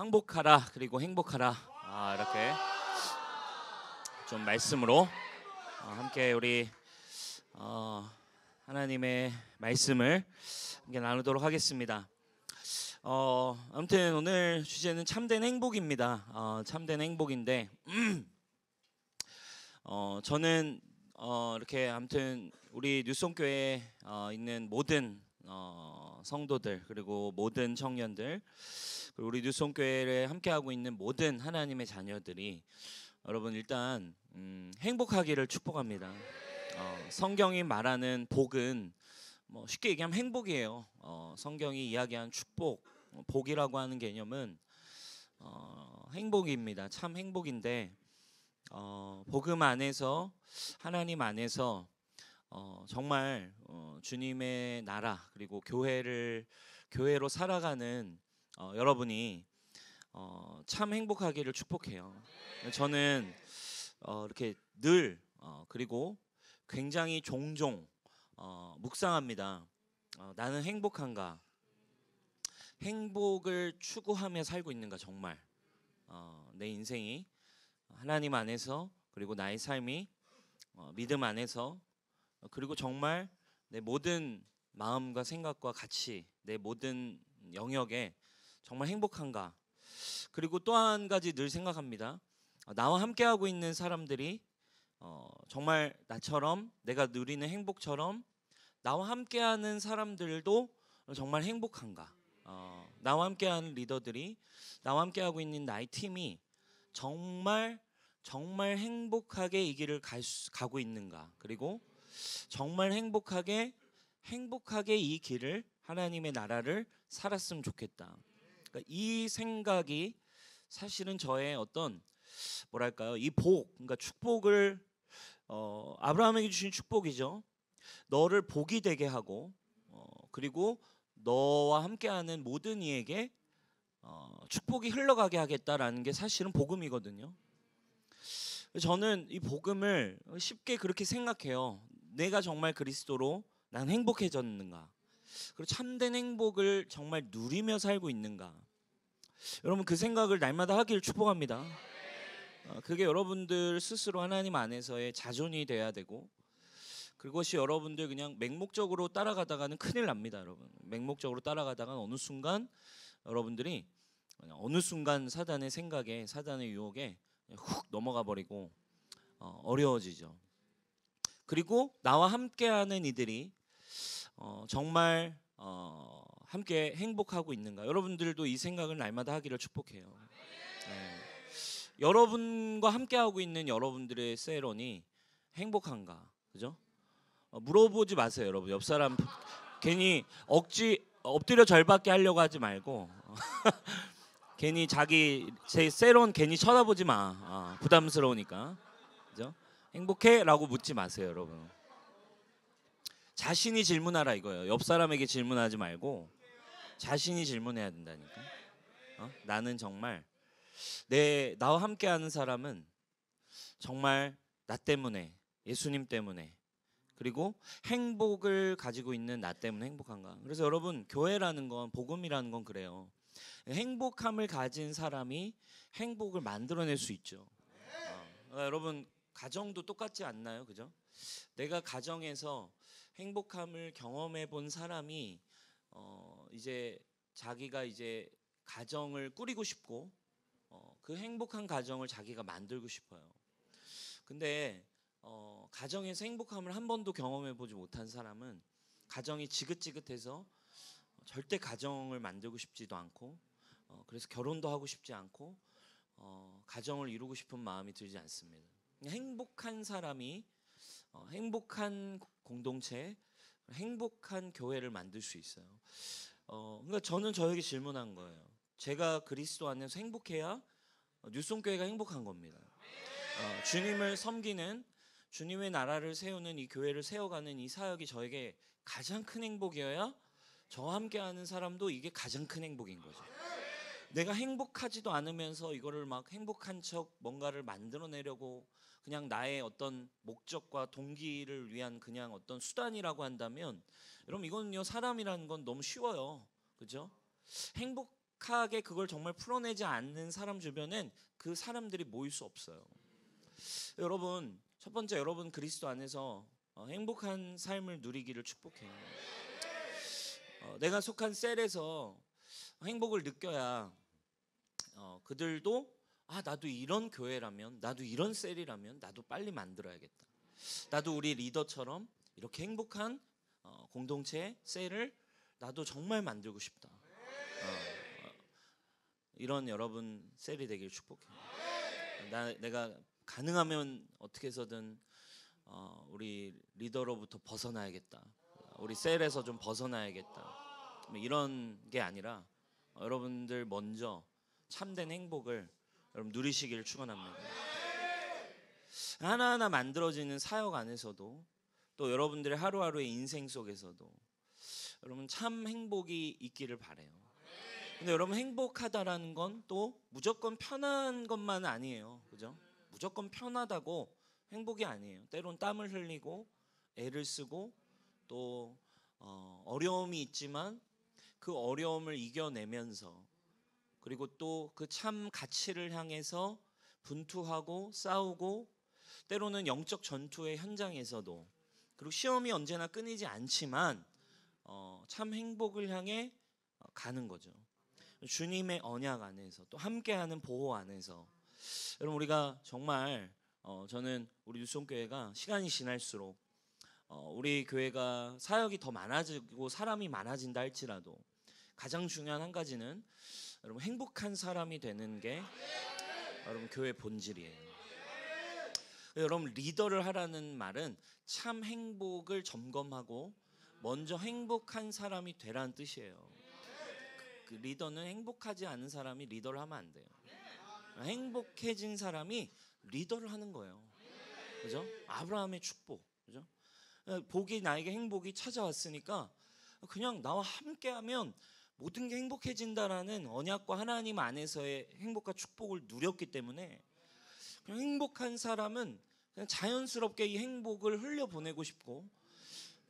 항복하라 그리고 행복하라 이렇게 좀 말씀으로 함께 우리 하나님의 말씀을 함께 나누도록 하겠습니다. 아무튼 오늘 주제는 참된 행복입니다. 참된 행복인데 저는 이렇게 아무튼 우리 뉴송교회에 있는 모든 성도들 그리고 모든 청년들 그리고 우리 뉴송교회에 함께하고 있는 모든 하나님의 자녀들이 여러분 일단 행복하기를 축복합니다. 성경이 말하는 복은 뭐 쉽게 얘기하면 행복이에요. 성경이 이야기한 축복, 복이라고 하는 개념은 행복입니다. 참 행복인데 복음 안에서 하나님 안에서 정말 주님의 나라 그리고 교회로 살아가는 여러분이 참 행복하기를 축복해요. 저는 이렇게 늘 그리고 굉장히 종종 묵상합니다. 나는 행복한가? 행복을 추구하며 살고 있는가 정말? 내 인생이 하나님 안에서 그리고 나의 삶이 믿음 안에서 그리고 정말 내 모든 마음과 생각과 같이 내 모든 영역에 정말 행복한가? 그리고 또 한 가지 늘 생각합니다. 나와 함께하고 있는 사람들이 정말 나처럼 내가 누리는 행복처럼 나와 함께하는 사람들도 정말 행복한가? 나와 함께하는 리더들이 나와 함께하고 있는 나의 팀이 정말 행복하게 이 길을 가고 있는가? 그리고 정말 행복하게 이 길을 하나님의 나라를 살았으면 좋겠다. 그러니까 이 생각이 사실은 저의 어떤 뭐랄까요? 이 복, 그러니까 축복을 아브라함에게 주신 축복이죠. 너를 복이 되게 하고 그리고 너와 함께하는 모든 이에게 축복이 흘러가게 하겠다라는 게 사실은 복음이거든요. 저는 이 복음을 쉽게 그렇게 생각해요. 내가 정말 그리스도로 난 행복해졌는가? 그리고 참된 행복을 정말 누리며 살고 있는가? 여러분 그 생각을 날마다 하기를 축복합니다. 그게 여러분들 스스로 하나님 안에서의 자존이 돼야 되고 그것이 여러분들 그냥 맹목적으로 따라가다가는 큰일 납니다. 여러분 맹목적으로 따라가다가 어느 순간 여러분들이 어느 순간 사단의 생각에 사단의 유혹에 훅 넘어가 버리고 어려워지죠. 그리고 나와 함께하는 이들이 정말 함께 행복하고 있는가? 여러분들도 이 생각을 날마다 하기를 축복해요. 네. 여러분과 함께하고 있는 여러분들의 세런이 행복한가? 그죠? 물어보지 마세요, 여러분. 옆 사람 괜히 엎드려 절받게 하려고 하지 말고 괜히 제 세런 괜히 쳐다보지 마. 부담스러우니까. 그죠? 행복해?라고 묻지 마세요, 여러분. 자신이 질문하라 이거예요. 옆 사람에게 질문하지 말고 자신이 질문해야 된다니까. 나는 정말 나와 함께하는 사람은 정말 나 때문에 예수님 때문에 그리고 행복을 가지고 있는 나 때문에 행복한가? 그래서 여러분 교회라는 건 복음이라는 건 그래요. 행복함을 가진 사람이 행복을 만들어낼 수 있죠. 여러분 가정도 똑같지 않나요, 그죠? 내가 가정에서 행복함을 경험해 본 사람이 이제 자기가 이제 가정을 꾸리고 싶고 그 행복한 가정을 자기가 만들고 싶어요. 근데 가정에서 행복함을 한 번도 경험해 보지 못한 사람은 가정이 지긋지긋해서 절대 가정을 만들고 싶지도 않고 그래서 결혼도 하고 싶지 않고 가정을 이루고 싶은 마음이 들지 않습니다. 행복한 사람이 행복한 공동체, 행복한 교회를 만들 수 있어요. 그러니까 저는 저에게 질문한 거예요. 제가 그리스도 안에서 행복해야 뉴송교회가 행복한 겁니다. 주님을 섬기는 주님의 나라를 세우는 이 교회를 세워가는 이 사역이 저에게 가장 큰 행복이어야 저와 함께하는 사람도 이게 가장 큰 행복인 거죠. 내가 행복하지도 않으면서 이거를 막 행복한 척 뭔가를 만들어내려고 그냥 나의 어떤 목적과 동기를 위한 그냥 어떤 수단이라고 한다면 여러분 이거는요 사람이라는 건 너무 쉬워요. 그죠? 행복하게 그걸 정말 풀어내지 않는 사람 주변엔 그 사람들이 모일 수 없어요. 여러분, 첫 번째, 여러분 그리스도 안에서 행복한 삶을 누리기를 축복해요. 내가 속한 셀에서 행복을 느껴야 그들도 나도 이런 교회라면, 나도 이런 셀이라면 나도 빨리 만들어야겠다. 나도 우리 리더처럼 이렇게 행복한 공동체 셀을 나도 정말 만들고 싶다. 이런 여러분 셀이 되길 축복해요. 내가 가능하면 어떻게 해서든 우리 리더로부터 벗어나야겠다. 우리 셀에서 좀 벗어나야겠다. 이런 게 아니라 여러분들 먼저 참된 행복을 여러분 누리시기를 축원합니다. 하나하나 만들어지는 사역 안에서도 또 여러분들의 하루하루의 인생 속에서도 여러분 참 행복이 있기를 바라요. 근데 여러분 행복하다라는 건 또 무조건 편한 것만 아니에요. 그죠? 무조건 편하다고 행복이 아니에요. 때론 땀을 흘리고 애를 쓰고 또 어려움이 있지만 그 어려움을 이겨내면서 그리고 또 그 참 가치를 향해서 분투하고 싸우고 때로는 영적 전투의 현장에서도 그리고 시험이 언제나 끊이지 않지만 참 행복을 향해 가는 거죠. 주님의 언약 안에서 또 함께하는 보호 안에서 여러분 우리가 정말 저는 우리 뉴송교회가 시간이 지날수록 우리 교회가 사역이 더 많아지고 사람이 많아진다 할지라도 가장 중요한 한 가지는 여러분 행복한 사람이 되는 게 여러분 교회 본질이에요. 여러분 리더를 하라는 말은 참 행복을 점검하고 먼저 행복한 사람이 되라는 뜻이에요. 그 리더는 행복하지 않은 사람이 리더를 하면 안 돼요. 행복해진 사람이 리더를 하는 거예요. 그죠? 아브라함의 축복. 그죠? 복이 나에게 행복이 찾아왔으니까 그냥 나와 함께하면 모든 게 행복해진다라는 언약과 하나님 안에서의 행복과 축복을 누렸기 때문에 그냥 행복한 사람은 그냥 자연스럽게 이 행복을 흘려보내고 싶고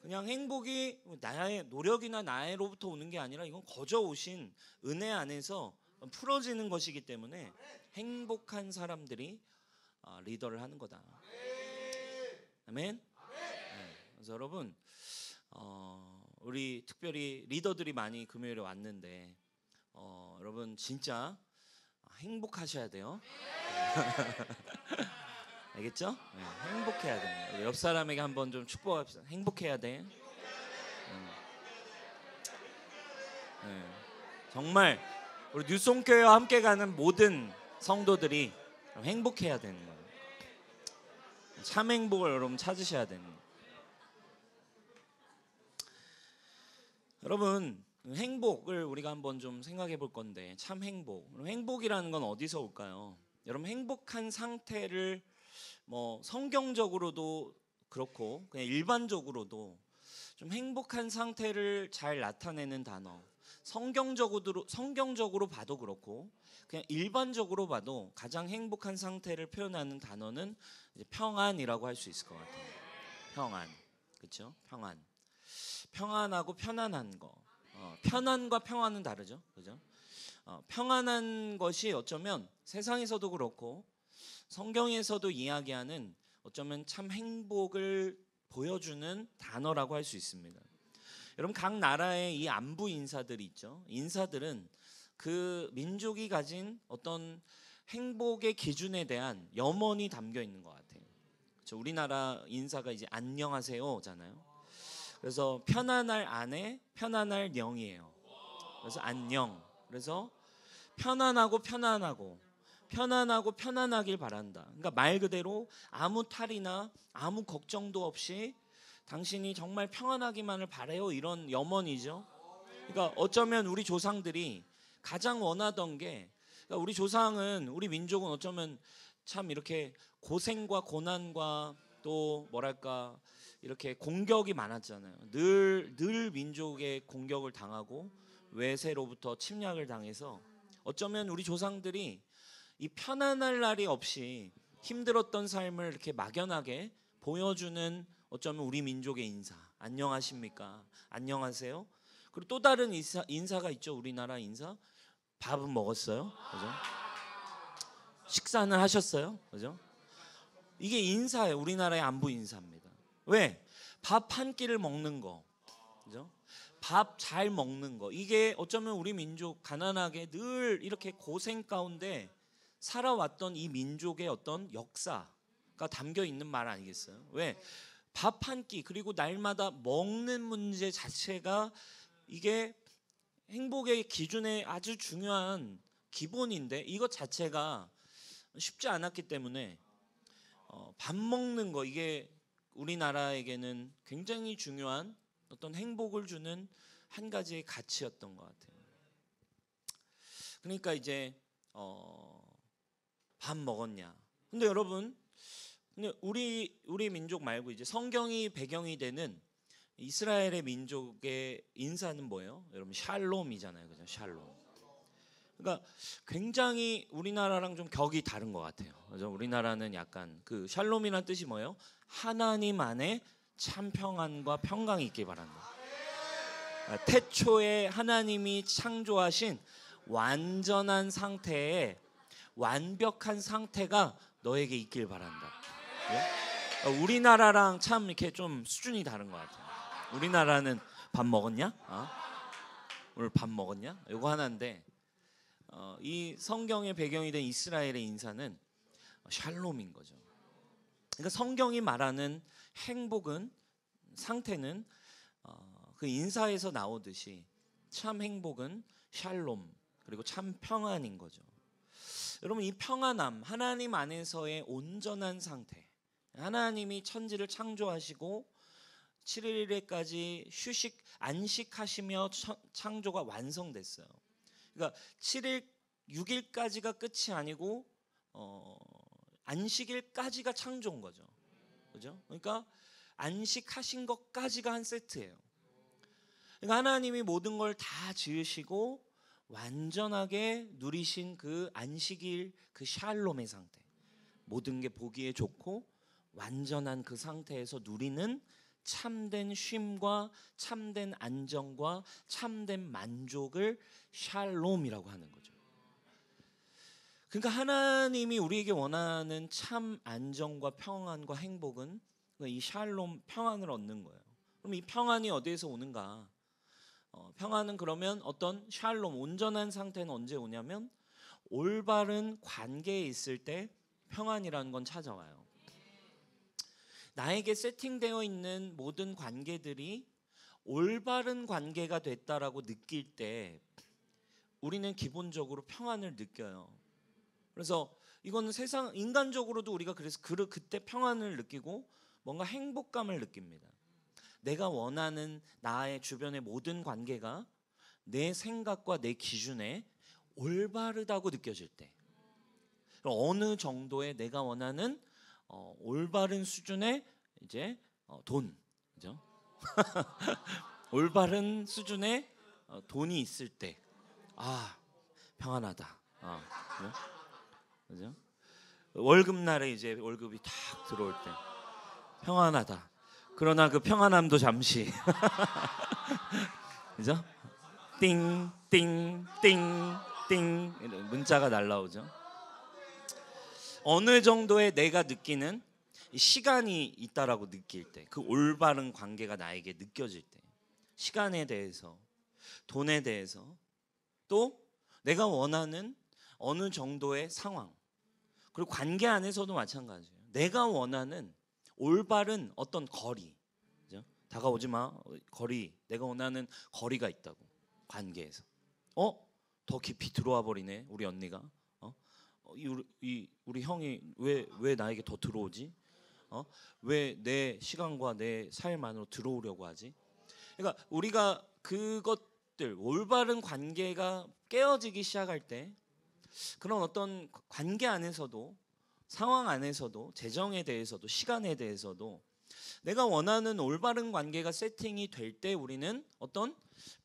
그냥 행복이 나의 노력이나 나로부터 오는 게 아니라 이건 거저 오신 은혜 안에서 풀어지는 것이기 때문에 행복한 사람들이 리더를 하는 거다. 아멘. 네. 그래서 여러분 우리 특별히 리더들이 많이 금요일에 왔는데 여러분 진짜 행복하셔야 돼요. 알겠죠? 네, 행복해야 됩니다. 우리 옆 사람에게 한번 좀 축복합시다. 행복해야 돼. 네. 정말 우리 뉴송교회와 함께 가는 모든 성도들이 행복해야 되는 거예요. 참 행복을 여러분 찾으셔야 되는 거예요. 여러분 행복을 우리가 한번 좀 생각해 볼 건데 참 행복이라는 건 어디서 올까요? 여러분 행복한 상태를 뭐 성경적으로도 그렇고 그냥 일반적으로도 좀 행복한 상태를 잘 나타내는 단어 성경적으로 봐도 그렇고 그냥 일반적으로 봐도 가장 행복한 상태를 표현하는 단어는 이제 평안이라고 할 수 있을 것 같아요. 평안, 그렇죠? 평안하고 편안한 거. 편안과 평안은 다르죠, 그죠? 평안한 것이 어쩌면 세상에서도 그렇고 성경에서도 이야기하는 어쩌면 참 행복을 보여주는 단어라고 할 수 있습니다. 여러분 각 나라의 이 안부 인사들이 있죠. 인사들은 그 민족이 가진 어떤 행복의 기준에 대한 염원이 담겨 있는 것 같아요. 그렇죠? 우리나라 인사가 이제 안녕하세요잖아요. 그래서 편안할 안에 편안할 영이에요. 그래서 안녕. 그래서 편안하고 편안하길 바란다. 그러니까 말 그대로 아무 탈이나 아무 걱정도 없이 당신이 정말 평안하기만을 바라요. 이런 염원이죠. 그러니까 어쩌면 우리 조상들이 가장 원하던 게 그러니까 우리 조상은 우리 민족은 어쩌면 참 이렇게 고생과 고난과 또 뭐랄까 이렇게 공격이 많았잖아요. 늘 민족의 공격을 당하고 외세로부터 침략을 당해서 어쩌면 우리 조상들이 이 편안할 날이 없이 힘들었던 삶을 이렇게 막연하게 보여주는 어쩌면 우리 민족의 인사. 안녕하십니까? 안녕하세요? 그리고 또 다른 인사가 있죠. 우리나라 인사. 밥은 먹었어요, 그죠? 식사는 하셨어요, 그죠? 이게 인사예요. 우리나라의 안부 인사입니다. 왜? 밥 한 끼를 먹는 거, 그죠? 밥 잘 먹는 거. 이게 어쩌면 우리 민족 가난하게 늘 이렇게 고생 가운데 살아왔던 이 민족의 어떤 역사가 담겨 있는 말 아니겠어요? 왜? 밥 한 끼 그리고 날마다 먹는 문제 자체가 이게 행복의 기준에 아주 중요한 기본인데 이것 자체가 쉽지 않았기 때문에 밥 먹는 거 이게 우리나라에게는 굉장히 중요한 어떤 행복을 주는 한 가지의 가치였던 것 같아요. 그러니까 이제 밥 먹었냐? 근데 여러분, 근데 우리 민족 말고 이제 성경이 배경이 되는 이스라엘의 민족의 인사는 뭐예요? 여러분 샬롬이잖아요, 그죠? 샬롬. 그러니까 굉장히 우리나라랑 좀 격이 다른 것 같아요. 그죠? 우리나라는 약간 그 샬롬이란 뜻이 뭐예요? 하나님 안에 참 평안과 평강이 있길 바란다. 태초에 하나님이 창조하신 완전한 상태에 완벽한 상태가 너에게 있길 바란다. 예? 우리나라랑 참 이렇게 좀 수준이 다른 것 같아요. 우리나라는 밥 먹었냐? 오늘 밥 먹었냐? 이거 하나인데 이 성경의 배경이 된 이스라엘의 인사는 샬롬인 거죠. 그러니까 성경이 말하는 행복은 상태는 그 인사에서 나오듯이 참 행복은 샬롬 그리고 참 평안인 거죠. 여러분 이 평안함 하나님 안에서의 온전한 상태 하나님이 천지를 창조하시고 7일에까지 안식하시며 창조가 완성됐어요. 그러니까 7일 6일까지가 끝이 아니고 안식일까지가 창조인 거죠. 그죠? 그러니까 안식하신 것까지가 한 세트예요. 그러니까 하나님이 모든 걸 다 지으시고 완전하게 누리신 그 안식일 그 샬롬의 상태. 모든 게 보기에 좋고 완전한 그 상태에서 누리는 참된 쉼과 참된 안정과 참된 만족을 샬롬이라고 하는 거죠. 그러니까 하나님이 우리에게 원하는 참 안정과 평안과 행복은 이 샬롬 평안을 얻는 거예요. 그럼 이 평안이 어디에서 오는가? 평안은 그러면 어떤 샬롬 온전한 상태는 언제 오냐면 올바른 관계에 있을 때 평안이라는 건 찾아와요. 나에게 세팅되어 있는 모든 관계들이 올바른 관계가 됐다라고 느낄 때 우리는 기본적으로 평안을 느껴요. 그래서 이거는 세상 인간적으로도 우리가 그래서 그때 평안을 느끼고 뭔가 행복감을 느낍니다. 내가 원하는 나의 주변의 모든 관계가 내 생각과 내 기준에 올바르다고 느껴질 때 어느 정도의 내가 원하는 올바른 수준의 이제 돈, 그죠? 올바른 수준의 돈이 있을 때, 평안하다. 그죠? 월급날에 이제 월급이 탁 들어올 때 평안하다. 그러나 그 평안함도 잠시, 그죠? 띵띵띵띵 문자가 날라오죠. 어느 정도의 내가 느끼는 시간이 있다라고 느낄 때, 그 올바른 관계가 나에게 느껴질 때, 시간에 대해서, 돈에 대해서, 또 내가 원하는 어느 정도의 상황, 그리고 관계 안에서도 마찬가지예요. 내가 원하는 올바른 어떤 거리, 그죠? 다가오지 마. 거리, 내가 원하는 거리가 있다고 관계에서. 더 깊이 들어와 버리네 우리 언니가. 우리 형이 왜 나에게 더 들어오지? 왜 내 시간과 내 삶 안으로 들어오려고 하지? 그러니까 우리가 그것들 올바른 관계가 깨어지기 시작할 때 그런 어떤 관계 안에서도 상황 안에서도 재정에 대해서도 시간에 대해서도 내가 원하는 올바른 관계가 세팅이 될 때 우리는 어떤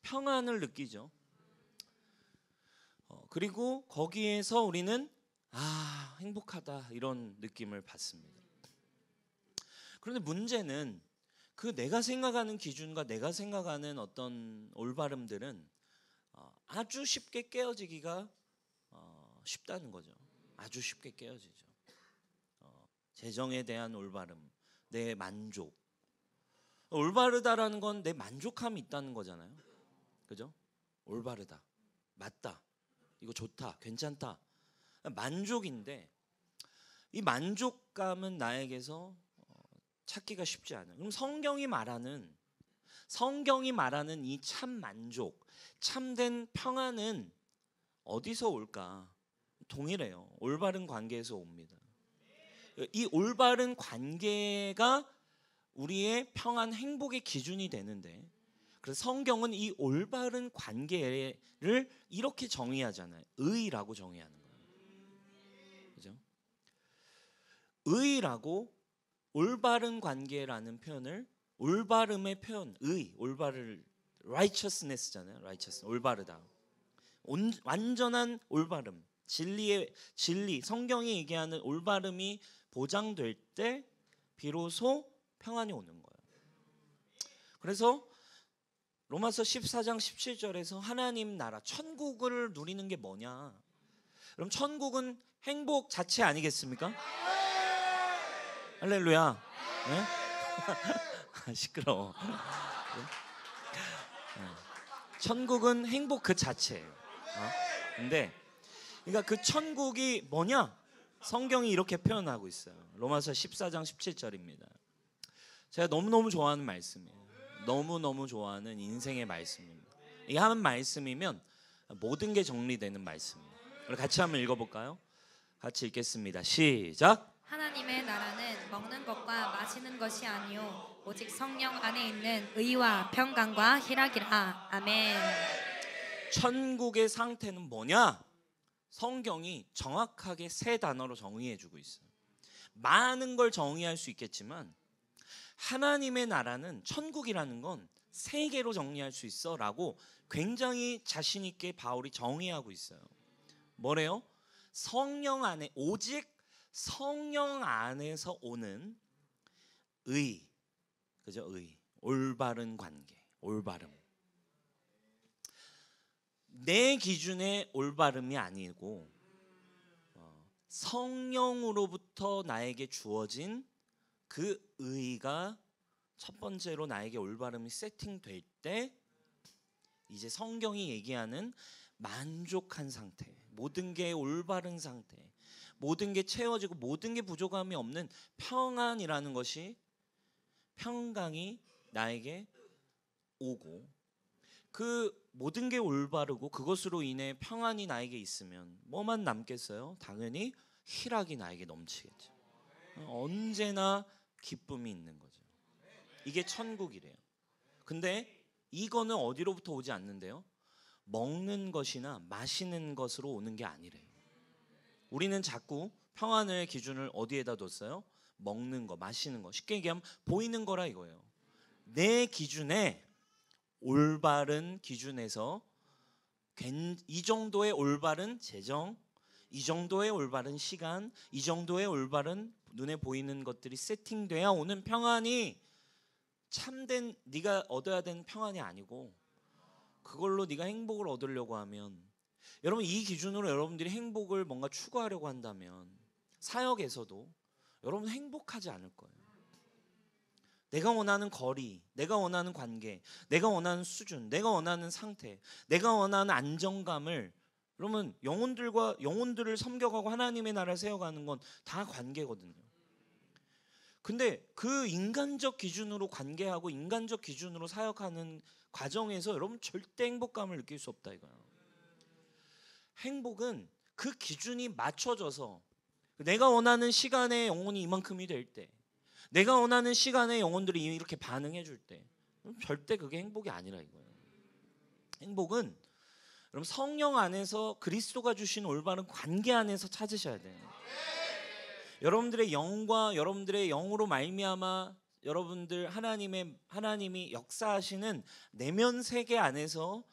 평안을 느끼죠. 그리고 거기에서 우리는 행복하다 이런 느낌을 받습니다. 그런데 문제는 그 내가 생각하는 기준과 내가 생각하는 어떤 올바름들은 아주 쉽게 깨어지기가 쉽다는 거죠. 아주 쉽게 깨어지죠. 재정에 대한 올바름, 내 만족. 올바르다라는 건 내 만족함이 있다는 거잖아요. 그죠? 올바르다, 맞다, 이거 좋다, 괜찮다. 만족인데 이 만족감은 나에게서 찾기가 쉽지 않아요. 그럼 성경이 말하는 이 참 만족, 참된 평안은 어디서 올까? 동일해요. 올바른 관계에서 옵니다. 이 올바른 관계가 우리의 평안, 행복의 기준이 되는데, 그래서 성경은 이 올바른 관계를 이렇게 정의하잖아요. 의라고 정의하는 거예요. 그죠? 의라고 올바른 관계라는 표현을 올바름의 표현, 올바를 righteousness잖아요. righteous, 올바르다. 완전한 올바름, 진리, 성경이 얘기하는 올바름이 보장될 때 비로소 평안이 오는 거예요. 그래서 로마서 14장 17절에서 하나님 나라, 천국을 누리는 게 뭐냐? 그럼 천국은 행복 자체 아니겠습니까? 할렐루야. 네? 시끄러워. 천국은 행복 그 자체예요. 근데 그러니까 그 천국이 뭐냐? 성경이 이렇게 표현하고 있어요. 로마서 14장 17절입니다. 제가 너무너무 좋아하는 말씀이에요. 너무너무 좋아하는 인생의 말씀입니다. 이 한 말씀이면 모든 게 정리되는 말씀이에요. 우리 같이 한번 읽어볼까요? 같이 읽겠습니다. 시작. 하나님의 나라는 먹는 것과 마시는 것이 아니요 오직 성령 안에 있는 의와 평강과 희락이라. 아멘. 천국의 상태는 뭐냐? 성경이 정확하게 세 단어로 정의해주고 있어요. 많은 걸 정의할 수 있겠지만 하나님의 나라는, 천국이라는 건 세 개로 정리할 수 있어 라고 굉장히 자신 있게 바울이 정의하고 있어요. 뭐래요? 성령 안에, 오직 성령 안에서 오는 의, 그죠? 의, 올바른 관계, 올바름. 내 기준의 올바름이 아니고 성령으로부터 나에게 주어진 그 의가 첫 번째로 나에게 올바름이 세팅될 때 이제 성경이 얘기하는 만족한 상태, 모든 게 올바른 상태, 모든 게 채워지고 모든 게 부족함이 없는 평안이라는 것이, 평강이 나에게 오고, 그 모든 게 올바르고 그것으로 인해 평안이 나에게 있으면 뭐만 남겠어요? 당연히 희락이 나에게 넘치겠죠. 언제나 기쁨이 있는 거죠. 이게 천국이래요. 근데 이거는 어디로부터 오지 않는데요? 먹는 것이나 마시는 것으로 오는 게 아니래요. 우리는 자꾸 평안의 기준을 어디에다 뒀어요? 먹는 거, 마시는 거. 쉽게 얘기하면 보이는 거라 이거예요. 내 기준에, 올바른 기준에서 이 정도의 올바른 재정, 이 정도의 올바른 시간, 이 정도의 올바른 눈에 보이는 것들이 세팅돼야 오는 평안이 참된 네가 얻어야 되는 평안이 아니고, 그걸로 네가 행복을 얻으려고 하면, 여러분 이 기준으로 여러분들이 행복을 뭔가 추구하려고 한다면 사역에서도 여러분 행복하지 않을 거예요. 내가 원하는 거리, 내가 원하는 관계, 내가 원하는 수준, 내가 원하는 상태, 내가 원하는 안정감을, 그러면 영혼들을 섬겨가고 하나님의 나라를 세워가는 건 다 관계거든요. 근데 그 인간적 기준으로 관계하고 인간적 기준으로 사역하는 과정에서 여러분 절대 행복감을 느낄 수 없다 이거야. 행복은 그 기준이 맞춰져서 내가 원하는 시간에 영혼이 이만큼이 될 때, 내가 원하는 시간에 영혼들이 이렇게 반응해 줄 때, 절대 그게 행복이 아니라 이거예요. 행복은 여러분 성령 안에서 그리스도가 주신 올바른 관계 안에서 찾으셔야 돼요. 여러분들의 영과 여러분들의 영으로 말미암아 여러분들 하나님이 역사하시는 내면 세계 안에서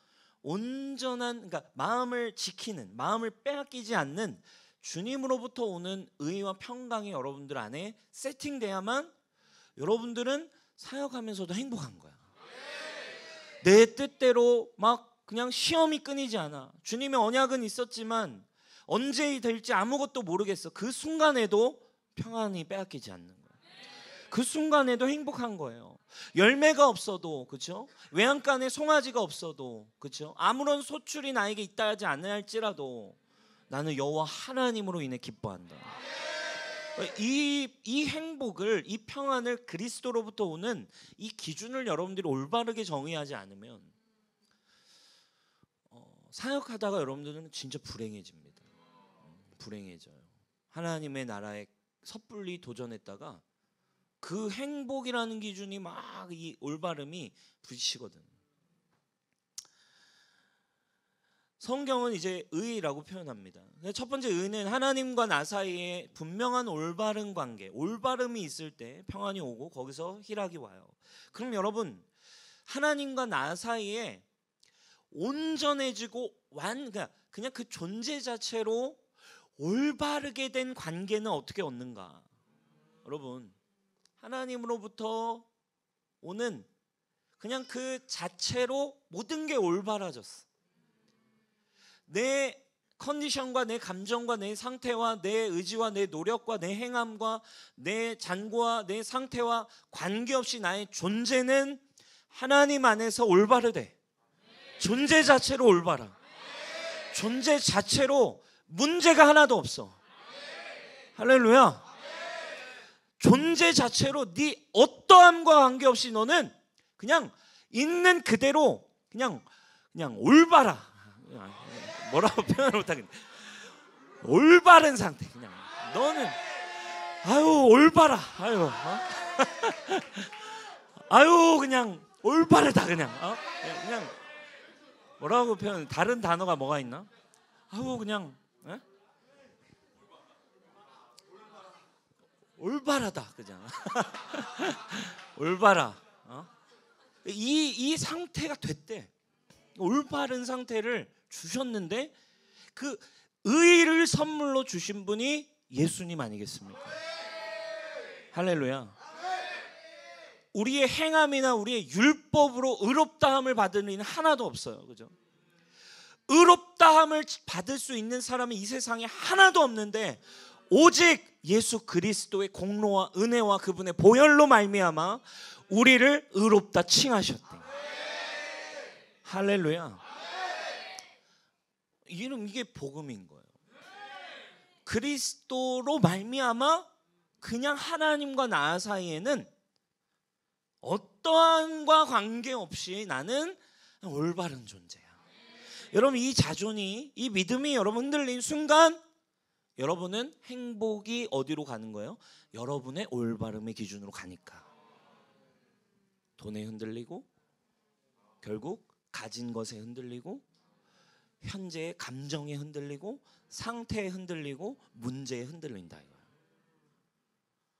온전한, 그러니까 마음을 지키는, 마음을 빼앗기지 않는 주님으로부터 오는 의와 평강이 여러분들 안에 세팅돼야만 여러분들은 사역하면서도 행복한 거야. 내 뜻대로 막 그냥 시험이 끊이지 않아. 주님의 언약은 있었지만 언제 될지 아무것도 모르겠어. 그 순간에도 평안이 빼앗기지 않는 거예요. 그 순간에도 행복한 거예요. 열매가 없어도, 그렇죠? 외양간에 송아지가 없어도, 그렇죠? 아무런 소출이 나에게 있다 하지 않을지라도 나는 여호와 하나님으로 인해 기뻐한다. 이 행복을, 이 평안을 그리스도로부터 오는 이 기준을 여러분들이 올바르게 정의하지 않으면 사역하다가 여러분들은 진짜 불행해집니다. 불행해져요. 하나님의 나라에 섣불리 도전했다가 그 행복이라는 기준이 막 이 올바름이 부딪히거든. 성경은 이제 의라고 표현합니다. 첫 번째 의는 하나님과 나 사이에 분명한 올바른 관계, 올바름이 있을 때 평안이 오고 거기서 희락이 와요. 그럼 여러분, 하나님과 나 사이에 온전해지고 그냥 그 존재 자체로 올바르게 된 관계는 어떻게 얻는가? 여러분, 하나님으로부터 오는 그냥 그 자체로 모든 게 올바라졌어. 내 컨디션과 내 감정과 내 상태와 내 의지와 내 노력과 내 행함과 내 잔고와 내 상태와 관계없이 나의 존재는 하나님 안에서 올바르대. 존재 자체로 올바라. 존재 자체로 문제가 하나도 없어. 할렐루야. 존재 자체로 네 어떠함과 관계없이 너는 그냥 있는 그대로 그냥 올바라. 뭐라고 표현을 못하겠네. 올바른 상태. 그냥 너는 올바라. 그냥 올바르다. 그냥 뭐라고 표현? 다른 단어가 뭐가 있나? 그냥 올바라다. 그냥 올바라. 이 상태가 됐대. 올바른 상태를 주셨는데 그 의를 선물로 주신 분이 예수님 아니겠습니까? 할렐루야. 우리의 행함이나 우리의 율법으로 의롭다함을 받을 이는 하나도 없어요. 그죠? 의롭다함을 받을 수 있는 사람은 이 세상에 하나도 없는데 오직 예수 그리스도의 공로와 은혜와 그분의 보혈로 말미암아 우리를 의롭다 칭하셨대. 할렐루야. 이게 복음인 거예요. 그리스도로 말미암아 그냥 하나님과 나 사이에는 어떠한과 관계없이 나는 올바른 존재야. 여러분, 이 자존이, 이 믿음이 여러분 흔들린 순간 여러분은 행복이 어디로 가는 거예요? 여러분의 올바름의 기준으로 가니까. 돈에 흔들리고 결국 가진 것에 흔들리고 현재의 감정에 흔들리고 상태에 흔들리고 문제에 흔들린다 이거예요.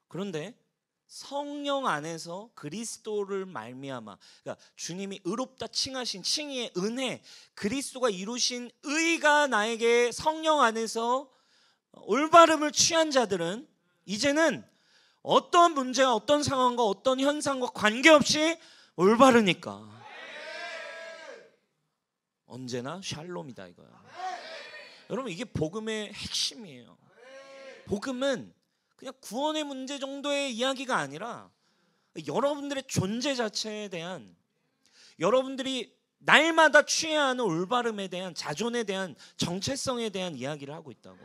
그런데 성령 안에서 그리스도를 말미암아, 그러니까 주님이 의롭다 칭하신 칭의의 은혜, 그리스도가 이루신 의가 나에게 성령 안에서 올바름을 취한 자들은 이제는 어떤 문제와 어떤 상황과 어떤 현상과 관계없이 올바르니까 언제나 샬롬이다 이거야. 여러분, 이게 복음의 핵심이에요. 복음은 그냥 구원의 문제 정도의 이야기가 아니라 여러분들의 존재 자체에 대한, 여러분들이 날마다 취해야 하는 올바름에 대한, 자존에 대한, 정체성에 대한 이야기를 하고 있다고.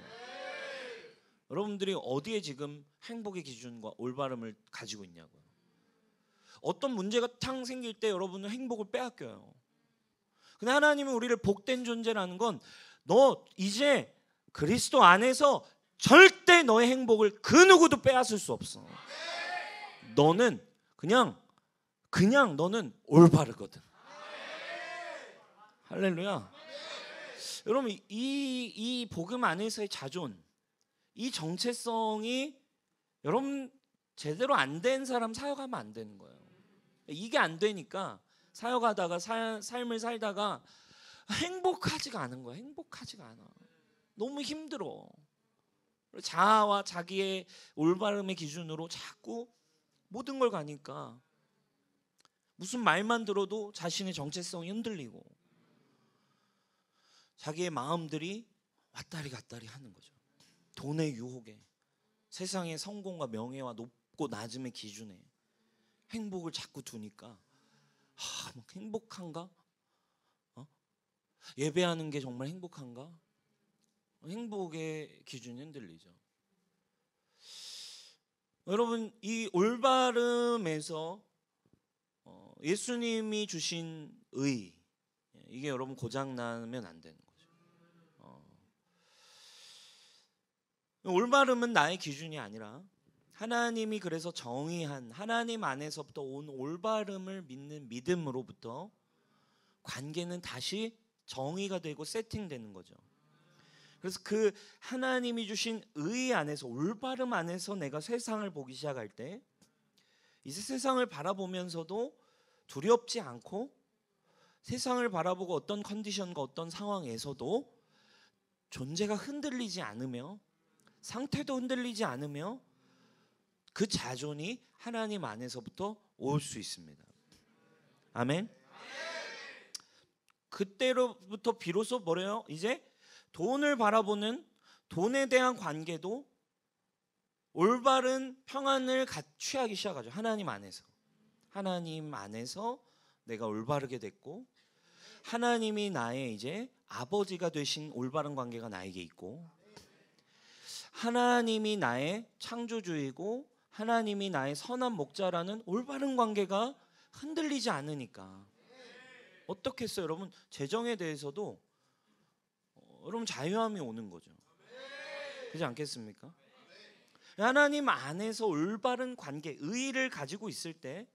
여러분들이 어디에 지금 행복의 기준과 올바름을 가지고 있냐고요. 어떤 문제가 탕 생길 때 여러분은 행복을 빼앗겨요. 근데 하나님은 우리를 복된 존재라는 건 너 이제 그리스도 안에서 절대 너의 행복을 그 누구도 빼앗을 수 없어. 너는 그냥 너는 올바르거든. 할렐루야. 여러분, 이 복음 안에서의 자존, 이 정체성이 여러분 제대로 안 된 사람 사역하면 안 되는 거예요. 이게 안 되니까 사역하다가 삶을 살다가 행복하지가 않은 거야. 행복하지가 않아. 너무 힘들어. 자아와 자기의 올바름의 기준으로 자꾸 모든 걸 가니까 무슨 말만 들어도 자신의 정체성이 흔들리고 자기의 마음들이 왔다리 갔다리 하는 거죠. 돈의 유혹에, 세상의 성공과 명예와 높고 낮음의 기준에 행복을 자꾸 두니까 막 행복한가? 예배하는 게 정말 행복한가? 행복의 기준이 흔들리죠. 여러분, 이 올바름에서 예수님이 주신 의, 이게 여러분 고장나면 안 되는 거죠. 올바름은 나의 기준이 아니라 하나님이 그래서 정의한 하나님 안에서부터 온 올바름을 믿는 믿음으로부터 관계는 다시 정의가 되고 세팅되는 거죠. 그래서 그 하나님이 주신 의 안에서, 올바름 안에서 내가 세상을 보기 시작할 때 이제 세상을 바라보면서도 두렵지 않고, 세상을 바라보고 어떤 컨디션과 어떤 상황에서도 존재가 흔들리지 않으며 상태도 흔들리지 않으며 그 자존이 하나님 안에서부터 올 수 있습니다. 아멘. 그때로부터 비로소 뭐래요? 이제 돈을 바라보는, 돈에 대한 관계도 올바른 평안을 취하기 시작하죠. 하나님 안에서. 하나님 안에서 내가 올바르게 됐고, 하나님이 나의 이제 아버지가 되신 올바른 관계가 나에게 있고, 하나님이 나의 창조주이고 하나님이 나의 선한 목자라는 올바른 관계가 흔들리지 않으니까 어떻게 했어요? 여러분, 재정에 대해서도 여러분 자유함이 오는 거죠. 그렇지 않겠습니까? 하나님 안에서 올바른 관계, 의의를 가지고 있을 때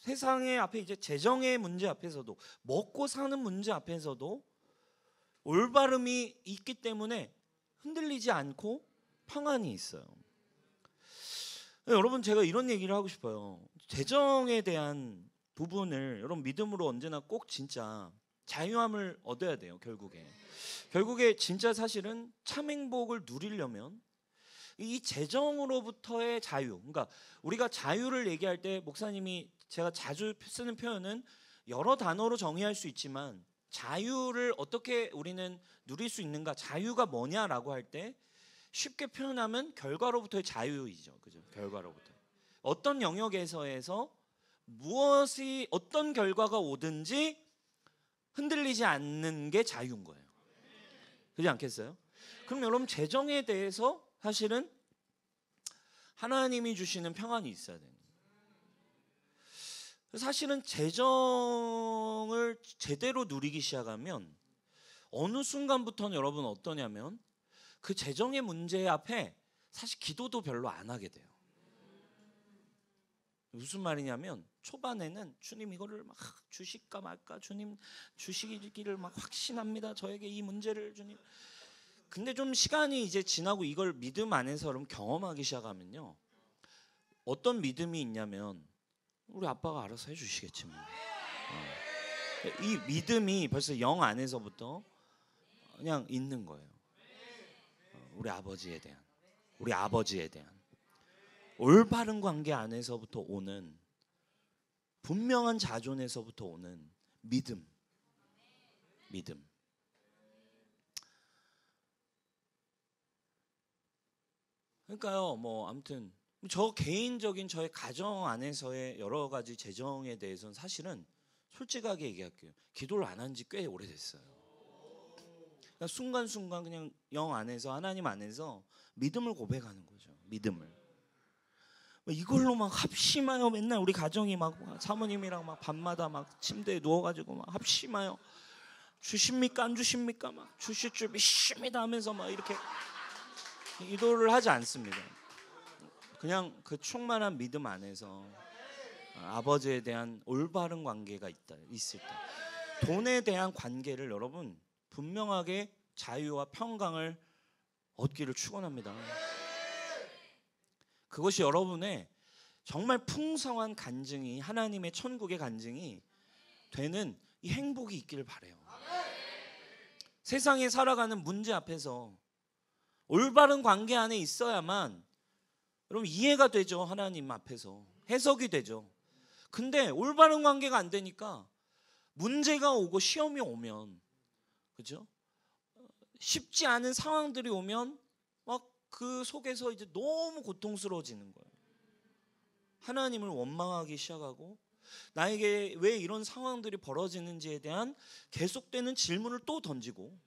세상의 앞에 이제 재정의 문제 앞에서도, 먹고 사는 문제 앞에서도 올바름이 있기 때문에 흔들리지 않고 평안이 있어요. 여러분, 제가 이런 얘기를 하고 싶어요. 재정에 대한 부분을 여러분 믿음으로 언제나 꼭 진짜 자유함을 얻어야 돼요. 결국에 진짜 사실은 참 행복을 누리려면 이 재정으로부터의 자유, 그러니까 우리가 자유를 얘기할 때 목사님이, 제가 자주 쓰는 표현은 여러 단어로 정의할 수 있지만 자유를 어떻게 우리는 누릴 수 있는가, 자유가 뭐냐라고 할 때 쉽게 표현하면 결과로부터의 자유이죠. 그죠? 결과로부터. 어떤 영역에서에서 무엇이 어떤 결과가 오든지 흔들리지 않는 게 자유인 거예요. 그렇지 않겠어요? 그럼 여러분, 재정에 대해서 사실은 하나님이 주시는 평안이 있어야 돼요. 사실은 재정을 제대로 누리기 시작하면 어느 순간부터는 여러분 어떠냐면 그 재정의 문제 앞에 사실 기도도 별로 안 하게 돼요. 무슨 말이냐면 초반에는 주님 이거를 막 주실까 말까, 주님 주시기를 막 확신합니다. 저에게 이 문제를 주님. 근데 좀 시간이 이제 지나고 이걸 믿음 안에서 여러분 경험하기 시작하면요, 어떤 믿음이 있냐면 우리 아빠가 알아서 해주시겠지 뭐. 이 믿음이 벌써 영 안에서부터 그냥 있는 거예요. 우리 아버지에 대한 올바른 관계 안에서부터 오는, 분명한 자존에서부터 오는 믿음. 그러니까요, 뭐 아무튼 저 개인적인 저의 가정 안에서의 여러 가지 재정에 대해서는 사실은 솔직하게 얘기할게요. 기도를 안 한 지 꽤 오래됐어요. 그러니까 순간순간 그냥 영 안에서, 하나님 안에서 믿음을 고백하는 거죠. 믿음을. 이걸로 막 합심하여 맨날 우리 가정이 막 사모님이랑 막 밤마다 막 침대에 누워가지고 막 합심하여 주십니까 안 주십니까, 막 주실 줄 믿습니다 하면서 막 이렇게 기도를 하지 않습니다. 그냥 그 충만한 믿음 안에서 아버지에 대한 올바른 관계가 있을 때, 돈에 대한 관계를 여러분 분명하게 자유와 평강을 얻기를 축원합니다. 그것이 여러분의 정말 풍성한 간증이, 하나님의 천국의 간증이 되는 이 행복이 있기를 바라요. 세상에 살아가는 문제 앞에서 올바른 관계 안에 있어야만 여러분 이해가 되죠. 하나님 앞에서 해석이 되죠. 근데 올바른 관계가 안 되니까 문제가 오고 시험이 오면 그죠? 쉽지 않은 상황들이 오면 막 그 속에서 이제 너무 고통스러워지는 거예요. 하나님을 원망하기 시작하고 나에게 왜 이런 상황들이 벌어지는지에 대한 계속되는 질문을 또 던지고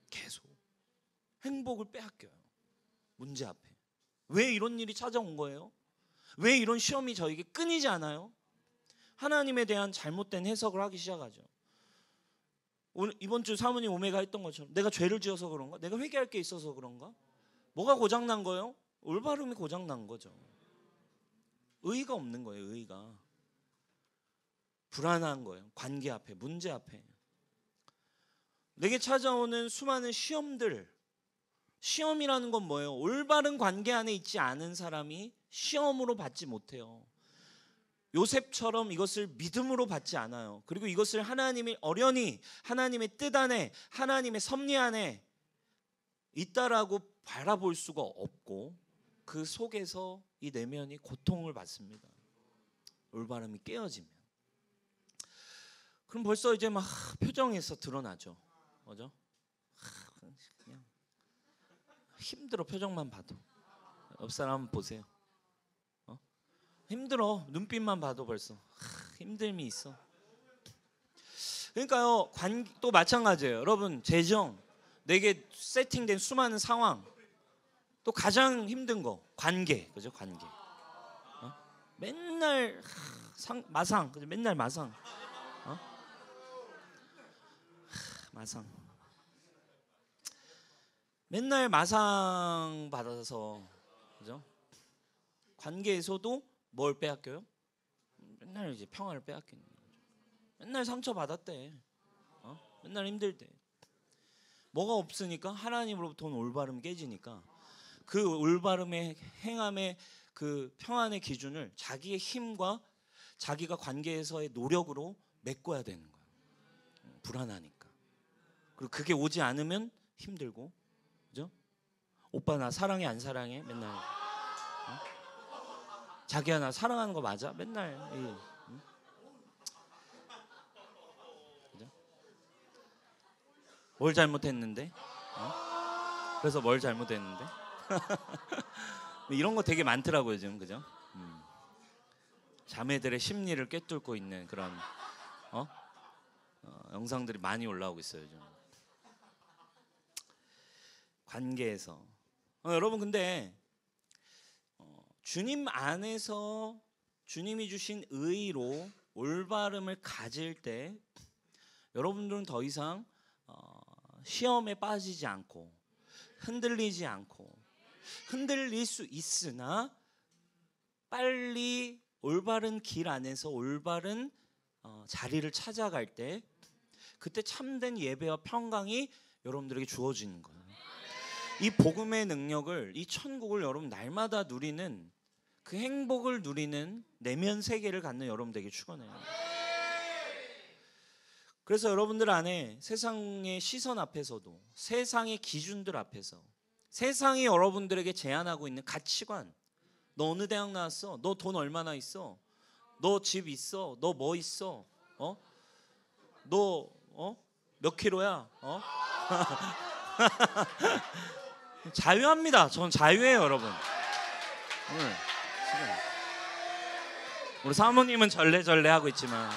계속 행복을 빼앗겨요. 문제 앞에. 왜 이런 일이 찾아온 거예요? 왜 이런 시험이 저에게 끊이지 않아요? 하나님에 대한 잘못된 해석을 하기 시작하죠. 오늘 이번 주 사모님 오메가 했던 것처럼 내가 죄를 지어서 그런가? 내가 회개할 게 있어서 그런가? 뭐가 고장난 거예요? 올바름이 고장난 거죠. 의의가 없는 거예요. 의의가. 불안한 거예요. 관계 앞에, 문제 앞에. 내게 찾아오는 수많은 시험들. 시험이라는 건 뭐예요? 올바른 관계 안에 있지 않은 사람이 시험으로 받지 못해요. 요셉처럼 이것을 믿음으로 받지 않아요. 그리고 이것을 하나님이 어련히 하나님의 뜻 안에, 하나님의 섭리 안에 있다라고 바라볼 수가 없고 그 속에서 이 내면이 고통을 받습니다. 올바름이 깨어지면. 그럼 벌써 이제 막 표정에서 드러나죠. 뭐죠? 그냥 힘들어. 표정만 봐도. 옆 사람 한번 보세요. 힘들어. 눈빛만 봐도 벌써 힘듦이 있어. 그러니까요, 또 마찬가지예요. 여러분, 재정, 내게 세팅된 수많은 상황, 또 가장 힘든 거 관계, 그죠? 관계. 맨날 마상, 그죠? 맨날 마상. 마상. 맨날 마상 받아서, 그죠? 관계에서도 뭘 빼앗겨요? 맨날 이제 평화를 빼앗기는 거죠. 맨날 상처 받았대. 맨날 힘들대. 뭐가 없으니까 하나님으로부터 온 올바름 깨지니까 그 올바름의 행함의 그 평안의 기준을 자기의 힘과 자기가 관계에서의 노력으로 메꿔야 되는 거예요. 불안하니까. 그리고 그게 오지 않으면 힘들고, 그죠? 오빠 나 사랑해 안 사랑해? 맨날. 자기야 나 사랑하는 거 맞아? 맨날. 그죠? 뭘 잘못했는데? 그래서 뭘 잘못했는데? 이런 거 되게 많더라고요 지금, 그죠? 자매들의 심리를 꿰뚫고 있는 그런 영상들이 많이 올라오고 있어요 지금. 관계에서 여러분, 근데 주님 안에서 주님이 주신 의로 올바름을 가질 때 여러분들은 더 이상 시험에 빠지지 않고 흔들리지 않고, 흔들릴 수 있으나 빨리 올바른 길 안에서 올바른 자리를 찾아갈 때 그때 참된 예배와 평강이 여러분들에게 주어지는 거예요. 이 복음의 능력을, 이 천국을 여러분 날마다 누리는, 그 행복을 누리는 내면 세계를 갖는 여러분들에게 축원해요. 그래서 여러분들 안에 세상의 시선 앞에서도, 세상의 기준들 앞에서, 세상이 여러분들에게 제안하고 있는 가치관, 너 어느 대학 나왔어? 너 돈 얼마나 있어? 너 집 있어? 너 뭐 있어? 너 몇 킬로야? 자유합니다. 전 자유해요, 여러분. 우리 사모님은 절레절레 하고 있지만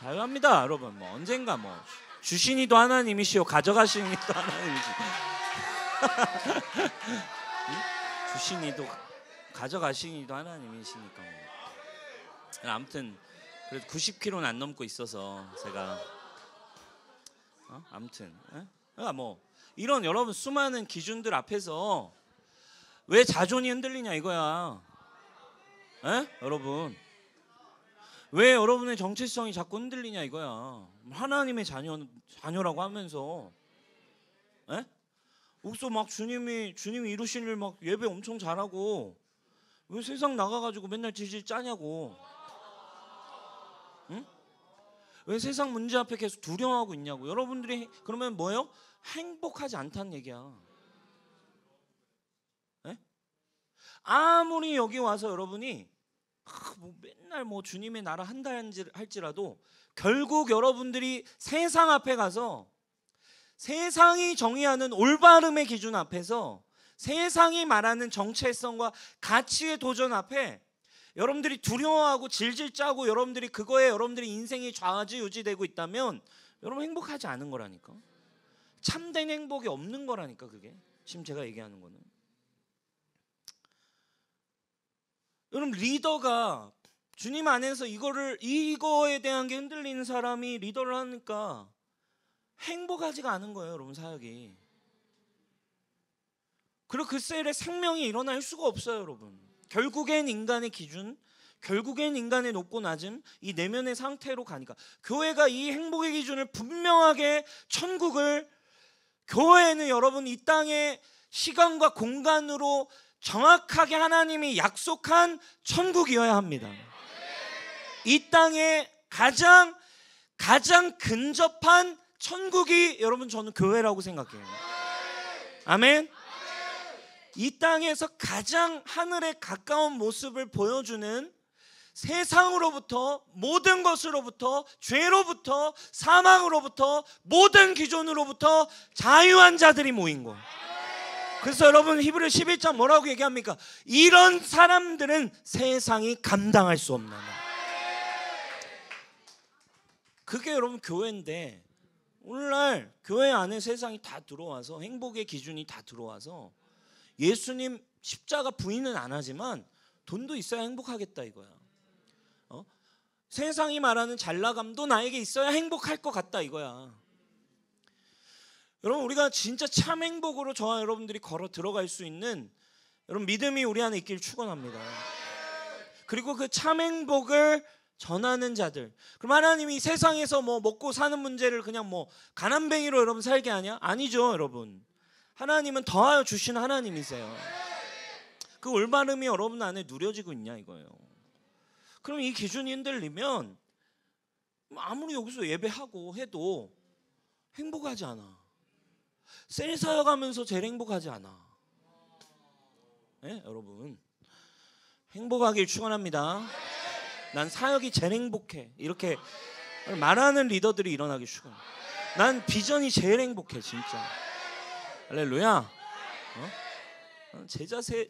자유합니다, 여러분. 뭐 언젠가 뭐 주시니도 하나님이시오, 가져가시니도 하나님이시. 주시니도 가져가시니도 하나님이시니까. 아무튼 그래도 90kg는 안 넘고 있어서 제가 아무튼 그러니까 뭐 이런 여러분 수많은 기준들 앞에서 왜 자존이 흔들리냐 이거야. 여러분, 왜 여러분의 정체성이 자꾸 흔들리냐 이거야. 하나님의 자녀라고 하면서 옥소 막 주님이 이루신 일 막 예배 엄청 잘하고 왜 세상 나가가지고 맨날 질질 짜냐고. 응? 왜 세상 문제 앞에 계속 두려워하고 있냐고. 여러분들이 그러면 뭐예요? 행복하지 않다는 얘기야. 아무리 여기 와서 여러분이 뭐 맨날 뭐 주님의 나라 한다 할지라도 결국 여러분들이 세상 앞에 가서 세상이 정의하는 올바름의 기준 앞에서, 세상이 말하는 정체성과 가치의 도전 앞에 여러분들이 두려워하고 질질 짜고 여러분들이 그거에 여러분들이 인생이 좌지우지되고 있다면 여러분 행복하지 않은 거라니까. 참된 행복이 없는 거라니까. 그게 지금 제가 얘기하는 거는. 여러분 리더가 주님 안에서 이거에 대한 게 흔들리는 사람이 리더를 하니까 행복하지가 않은 거예요, 여러분 사역이. 그리고 그 셀에 생명이 일어날 수가 없어요, 여러분. 결국엔 인간의 기준, 결국엔 인간의 높고 낮음, 이 내면의 상태로 가니까 교회가 이 행복의 기준을 분명하게 천국을, 교회는 여러분 이 땅의 시간과 공간으로 정확하게 하나님이 약속한 천국이어야 합니다. 이 땅에 가장 근접한 천국이 여러분 저는 교회라고 생각해요. 아멘. 이 땅에서 가장 하늘에 가까운 모습을 보여주는, 세상으로부터, 모든 것으로부터, 죄로부터, 사망으로부터, 모든 기존으로부터 자유한 자들이 모인 거. 그래서 여러분 히브리 11장 뭐라고 얘기합니까? 이런 사람들은 세상이 감당할 수 없는, 그게 여러분 교회인데, 오늘날 교회 안에 세상이 다 들어와서, 행복의 기준이 다 들어와서 예수님 십자가 부인은 안 하지만 돈도 있어야 행복하겠다 이거야. 세상이 말하는 잘나감도 나에게 있어야 행복할 것 같다 이거야. 여러분 우리가 진짜 참 행복으로 저와 여러분들이 걸어 들어갈 수 있는 여러분 믿음이 우리 안에 있길 축원합니다. 그리고 그 참 행복을 전하는 자들. 그럼 하나님이 세상에서 뭐 먹고 사는 문제를 그냥 뭐 가난뱅이로 여러분 살게 하냐? 아니죠, 여러분. 하나님은 더하여 주시는 하나님이세요. 그 올바름이 여러분 안에 누려지고 있냐 이거예요. 그럼 이 기준이 흔들리면 아무리 여기서 예배하고 해도 행복하지 않아. 셀 사역하면서 제일 행복하지 않아. 네, 여러분 행복하길 축원합니다. 난 사역이 제일 행복해. 이렇게 말하는 리더들이 일어나기 축원해. 난 비전이 제일 행복해 진짜. 할렐루야.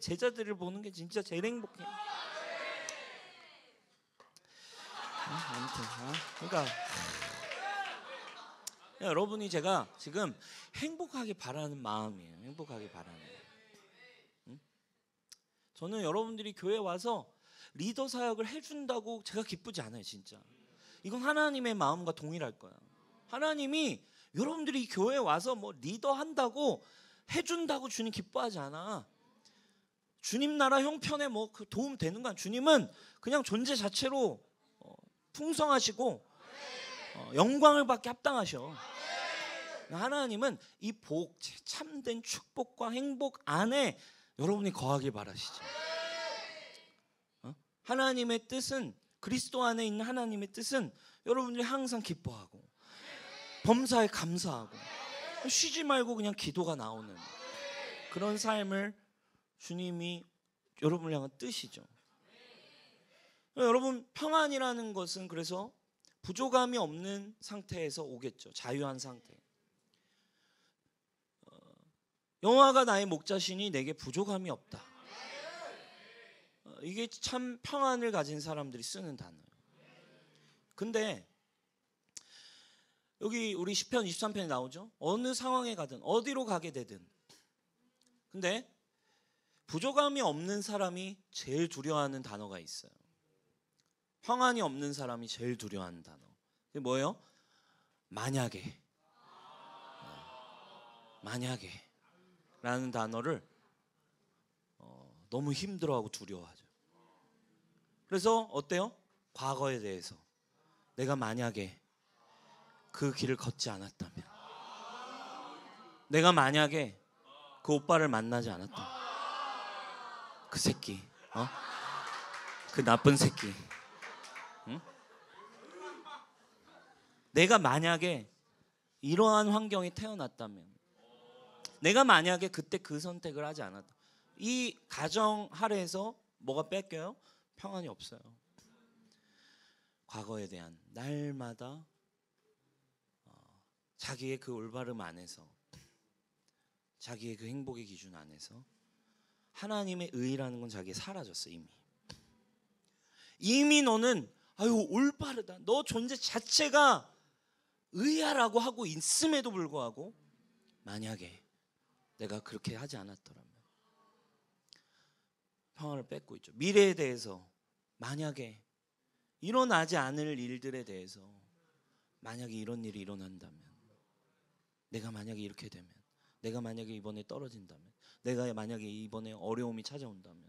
제자들을 보는 게 진짜 제일 행복해. 아무튼 그러니까 여러분이 제가 지금 행복하게 바라는 마음이에요. 행복하게 바라는. 저는 여러분들이 교회 와서 리더 사역을 해준다고 제가 기쁘지 않아요, 진짜. 이건 하나님의 마음과 동일할 거야. 하나님이 여러분들이 교회에 와서 뭐 리더 한다고 해준다고 주님 기뻐하지 않아. 주님 나라 형편에 뭐 그 도움 되는 거 아니야. 주님은 그냥 존재 자체로 풍성하시고 영광을 받게 합당하셔. 하나님은 이 복, 참된 축복과 행복 안에 여러분이 거하길 바라시죠. 하나님의 뜻은, 그리스도 안에 있는 하나님의 뜻은 여러분들이 항상 기뻐하고 범사에 감사하고 쉬지 말고 그냥 기도가 나오는 그런 삶을 주님이 여러분을 향한 뜻이죠. 여러분 평안이라는 것은 그래서 부족함이 없는 상태에서 오겠죠. 자유한 상태. 여호와가 나의 목자시니 내게 부족함이 없다. 이게 참 평안을 가진 사람들이 쓰는 단어예요. 근데 여기 우리 시편 23편에 나오죠. 어느 상황에 가든 어디로 가게 되든. 근데 부족함이 없는 사람이 제일 두려워하는 단어가 있어요. 평안이 없는 사람이 제일 두려워하는 단어. 그게 뭐예요? 만약에. 만약에 라는 단어를 너무 힘들어하고 두려워하죠. 그래서 어때요? 과거에 대해서 내가 만약에 그 길을 걷지 않았다면, 내가 만약에 그 오빠를 만나지 않았다면, 그 새끼, 그 나쁜 새끼, 응? 내가 만약에 이러한 환경에 태어났다면, 내가 만약에 그때 그 선택을 하지 않았다, 이 가정 하에서 뭐가 뺏겨요? 평안이 없어요. 과거에 대한 날마다 자기의 그 올바름 안에서, 자기의 그 행복의 기준 안에서 하나님의 의라는 건 자기에 사라졌어. 이미 너는 아유 올바르다, 너 존재 자체가 의야라고 하고 있음에도 불구하고 만약에 내가 그렇게 하지 않았더라면 평안을 뺏고 있죠. 미래에 대해서 만약에 일어나지 않을 일들에 대해서 만약에 이런 일이 일어난다면, 내가 만약에 이렇게 되면, 내가 만약에 이번에 떨어진다면, 내가 만약에 이번에 어려움이 찾아온다면,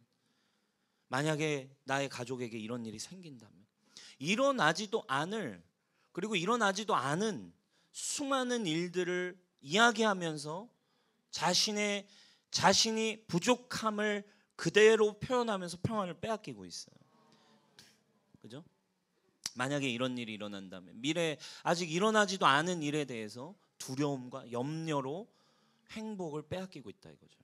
만약에 나의 가족에게 이런 일이 생긴다면, 일어나지도 않을, 그리고 일어나지도 않은 수많은 일들을 이야기하면서 자신이 부족함을 그대로 표현하면서 평안을 빼앗기고 있어요. 그죠? 만약에 이런 일이 일어난다면, 미래에 아직 일어나지도 않은 일에 대해서 두려움과 염려로 행복을 빼앗기고 있다 이거죠.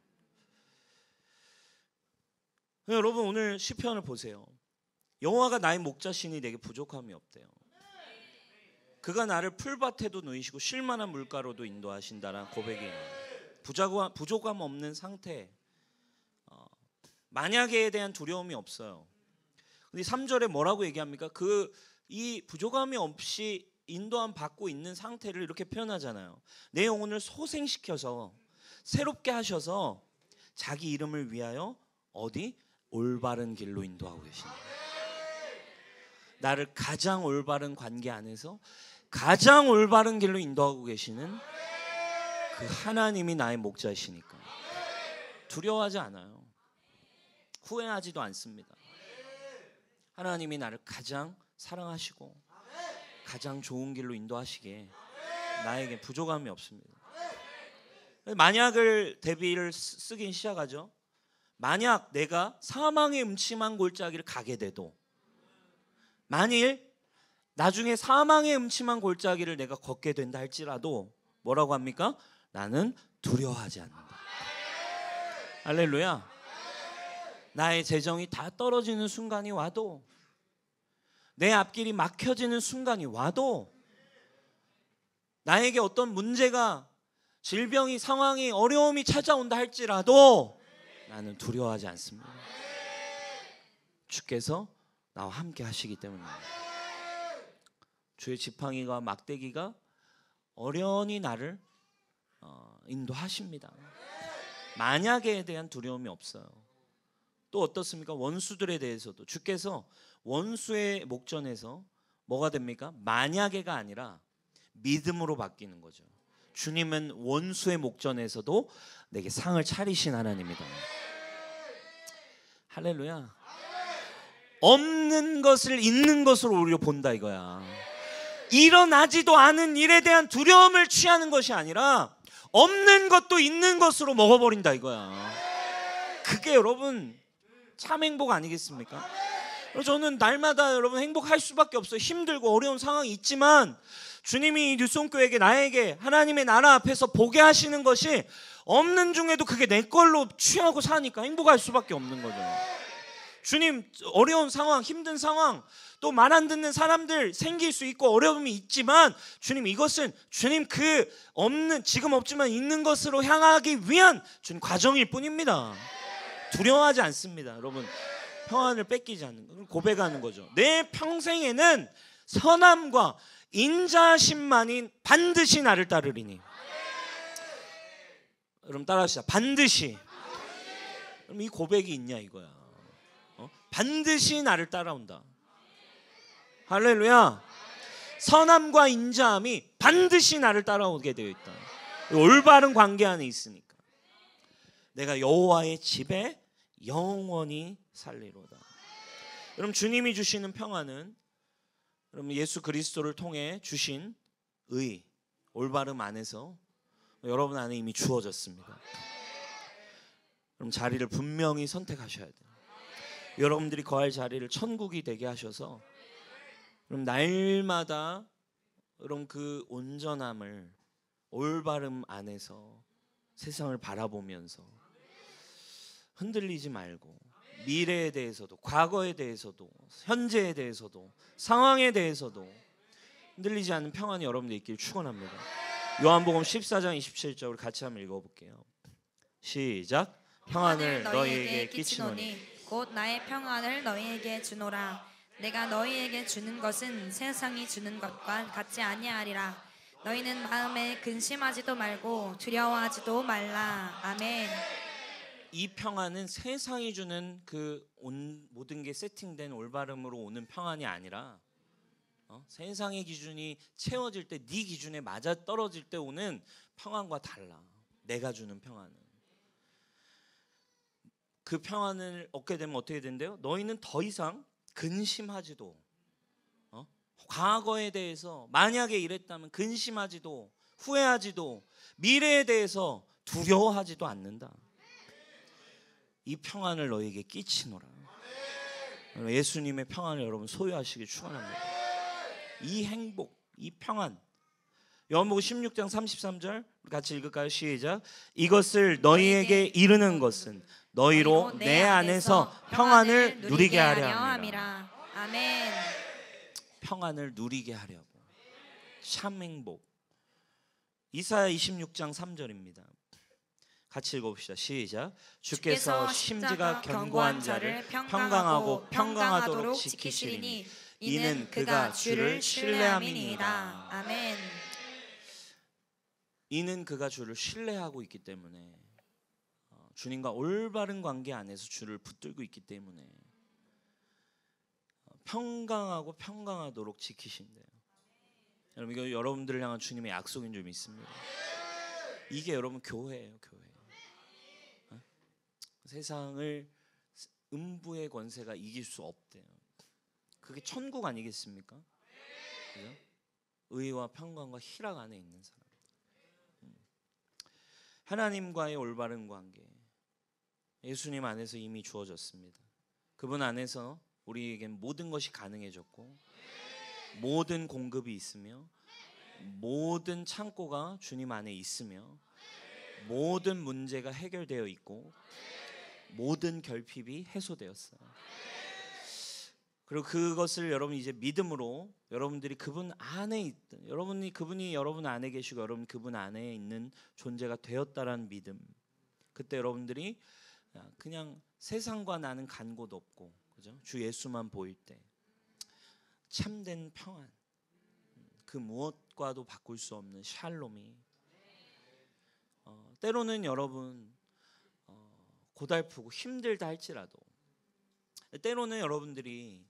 여러분 오늘 시편을 보세요. 여호와가 나의 목자시니 내게 부족함이 없대요. 그가 나를 풀밭에도 누이시고 쉴만한 물가로도 인도하신다라는 고백이에요. 부족함 없는 상태, 만약에에 대한 두려움이 없어요. 근데 3절에 뭐라고 얘기합니까? 이 부족함이 없이 인도함 받고 있는 상태를 이렇게 표현하잖아요. 내 영혼을 소생시켜서 새롭게 하셔서 자기 이름을 위하여 어디? 올바른 길로 인도하고 계십니다. 나를 가장 올바른 관계 안에서 가장 올바른 길로 인도하고 계시는 그 하나님이 나의 목자이시니까 두려워하지 않아요. 후회하지도 않습니다. 하나님이 나를 가장 사랑하시고 가장 좋은 길로 인도하시기에 나에게 부족함이 없습니다. 만약을 대비를 쓰긴 시작하죠. 만약 내가 사망의 음침한 골짜기를 가게 돼도, 만일 나중에 사망의 음침한 골짜기를 내가 걷게 된다 할지라도 뭐라고 합니까? 나는 두려워하지 않는다. 할렐루야. 나의 재정이 다 떨어지는 순간이 와도, 내 앞길이 막혀지는 순간이 와도, 나에게 어떤 문제가, 질병이, 상황이, 어려움이 찾아온다 할지라도 나는 두려워하지 않습니다. 주께서 나와 함께 하시기 때문입니다. 주의 지팡이가 막대기가 어련히 나를 인도하십니다. 만약에 대한 두려움이 없어요. 또 어떻습니까? 원수들에 대해서도 주께서 원수의 목전에서 뭐가 됩니까? 만약에가 아니라 믿음으로 바뀌는 거죠. 주님은 원수의 목전에서도 내게 상을 차리신 하나님이다. 할렐루야. 없는 것을 있는 것으로 우리가 본다 이거야. 일어나지도 않은 일에 대한 두려움을 취하는 것이 아니라 없는 것도 있는 것으로 먹어버린다 이거야. 그게 여러분 참 행복 아니겠습니까? 저는 날마다 여러분 행복할 수밖에 없어요. 힘들고 어려운 상황이 있지만 주님이 뉴송교회에게, 나에게 하나님의 나라 앞에서 보게 하시는 것이 없는 중에도 그게 내 걸로 취하고 사니까 행복할 수밖에 없는 거죠. 주님, 어려운 상황, 힘든 상황, 또 말 안 듣는 사람들 생길 수 있고 어려움이 있지만 주님, 이것은 주님 그 없는, 지금 없지만 있는 것으로 향하기 위한 주님 과정일 뿐입니다. 두려워하지 않습니다. 여러분, 평안을 뺏기지 않는 거, 고백하는 거죠. 내 평생에는 선함과 인자심만이 반드시 나를 따르리니. 여러분 따라하시자. 반드시. 그럼 이 고백이 있냐 이거야. 반드시 나를 따라온다. 할렐루야. 선함과 인자함이 반드시 나를 따라오게 되어 있다. 올바른 관계 안에 있으니까. 내가 여호와의 집에 영원히 살리로다. 여러분 주님이 주시는 평안은 여러분 예수 그리스도를 통해 주신 의, 올바름 안에서 여러분 안에 이미 주어졌습니다. 그럼 자리를 분명히 선택하셔야 돼요. 여러분들이 거할 자리를 천국이 되게 하셔서 그럼 날마다 그럼 그 온전함을, 올바름 안에서 세상을 바라보면서 흔들리지 말고 미래에 대해서도, 과거에 대해서도, 현재에 대해서도, 상황에 대해서도 흔들리지 않는 평안이 여러분들 있길 축원합니다. 요한복음 14장 27절 우리 같이 한번 읽어볼게요. 시작. 평안을 너희에게 끼치노니 곧 나의 평안을 너희에게 주노라. 내가 너희에게 주는 것은 세상이 주는 것과 같지 아니하리라. 너희는 마음에 근심하지도 말고 두려워하지도 말라. 아멘. 이 평안은 세상이 주는 그 모든 게 세팅된 올바름으로 오는 평안이 아니라 세상의 기준이 채워질 때 네 기준에 맞아 떨어질 때 오는 평안과 달라. 내가 주는 평안은. 그 평안을 얻게 되면 어떻게 된대요? 너희는 더 이상 근심하지도 과거에 대해서 만약에 이랬다면 근심하지도 후회하지도 미래에 대해서 두려워하지도 않는다. 이 평안을 너희에게 끼치노라. 예수님의 평안을 여러분 소유하시길 축원합니다. 이 행복, 이 평안. 요한복음 16장 33절 같이 읽을까요? 시작. 이것을 너희에게 이르는 것은 너희로 내 안에서 평안을 누리게 하려 함이라. 아멘. 평안을 누리게 하려고. 참 행복. 이사야 26장 3절입니다. 같이 읽어봅시다. 시작. 주께서 심지가 견고한 자를 평강하고 평강하도록 지키시리니 이는 그가 주를 신뢰함이니이다. 아멘. 이는 그가 주를 신뢰하고 있기 때문에 주님과 올바른 관계 안에서 주를 붙들고 있기 때문에 평강하고 평강하도록 지키신대요. 여러분 이거 여러분들을 향한 주님의 약속인 줄 믿습니다. 이게 여러분 교회예요, 교회. 세상을 음부의 권세가 이길 수 없대요. 그게 천국 아니겠습니까? 그죠? 의와 평강과 희락 안에 있는 사람. 하나님과의 올바른 관계. 예수님 안에서 이미 주어졌습니다. 그분 안에서 우리에겐 모든 것이 가능해졌고 모든 공급이 있으며 모든 창고가 주님 안에 있으며 모든 문제가 해결되어 있고 모든 결핍이 해소되었어요. 그리고 그것을 여러분 이제 믿음으로 여러분들이 그분 안에 있던 그분이 여러분 안에 계시고 여러분 그분 안에 있는 존재가 되었다라는 믿음. 그때 여러분들이 그냥 세상과 나는 간 곳 없고 그죠? 주 예수만 보일 때 참된 평안, 그 무엇과도 바꿀 수 없는 샬롬이 때로는 여러분 고달프고 힘들다 할지라도 때로는 여러분들이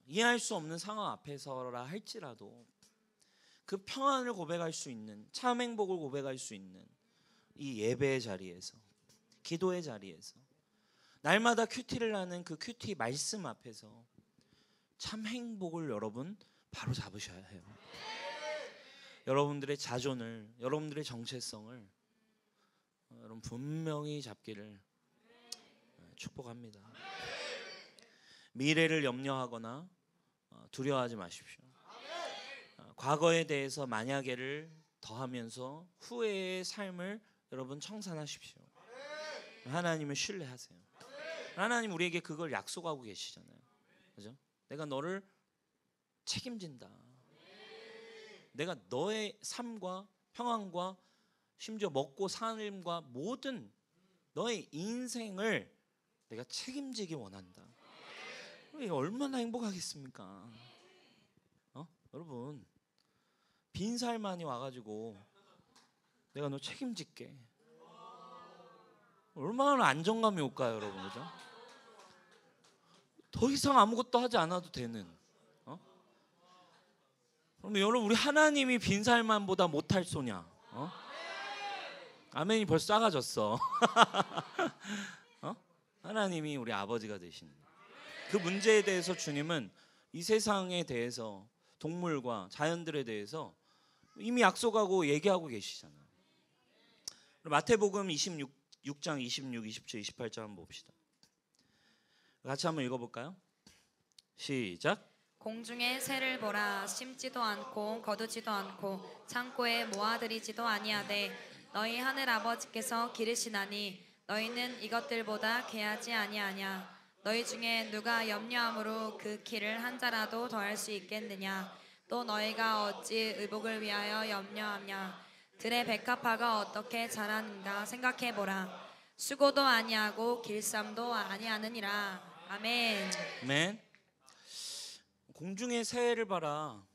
이해할 수 없는 상황 앞에서라 할지라도 그 평안을 고백할 수 있는 참 행복을 고백할 수 있는 이 예배의 자리에서 기도의 자리에서 날마다 큐티를 하는 그 큐티 말씀 앞에서 참 행복을 여러분 바로 잡으셔야 해요. 여러분들의 자존을 여러분들의 정체성을 여러분 분명히 잡기를 축복합니다. 미래를 염려하거나 두려워하지 마십시오. 과거에 대해서 만약에를 더하면서 후회의 삶을 여러분 청산하십시오. 하나님을 신뢰하세요. 하나님 우리에게 그걸 약속하고 계시잖아요. 그죠? 내가 너를 책임진다. 내가 너의 삶과 평안과 심지어 먹고 사는 모든 너의 인생을 내가 책임지기 원한다. 얼마나 행복하겠습니까? 여러분 빈살만이 와가지고 내가 너 책임질게. 얼마나 안정감이 올까요, 여러분? 그죠? 더 이상 아무것도 하지 않아도 되는. 그럼 여러분 우리 하나님이 빈살만보다 못할 소냐? 아멘이 벌써 작아졌어. 하나님이 우리 아버지가 되신 그 문제에 대해서 주님은 이 세상에 대해서 동물과 자연들에 대해서 이미 약속하고 얘기하고 계시잖아요. 마태복음 26장 26, 27, 28절 한번 봅시다. 같이 한번 읽어볼까요? 시작. 공중의 새를 보라. 심지도 않고 거두지도 않고 창고에 모아들이지도 아니하되 너희 하늘 아버지께서 기르시나니 너희는 이것들보다 귀하지 아니하냐. 너희 중에 누가 염려함으로 그 키를 한 자라도 더할 수 있겠느냐. 또 너희가 어찌 의복을 위하여 염려하냐. 들의 백합화가 어떻게 자라는가 생각해보라. 수고도 아니하고 길쌈도 아니하느니라. 아멘. 아멘. 공중의 새를 봐라.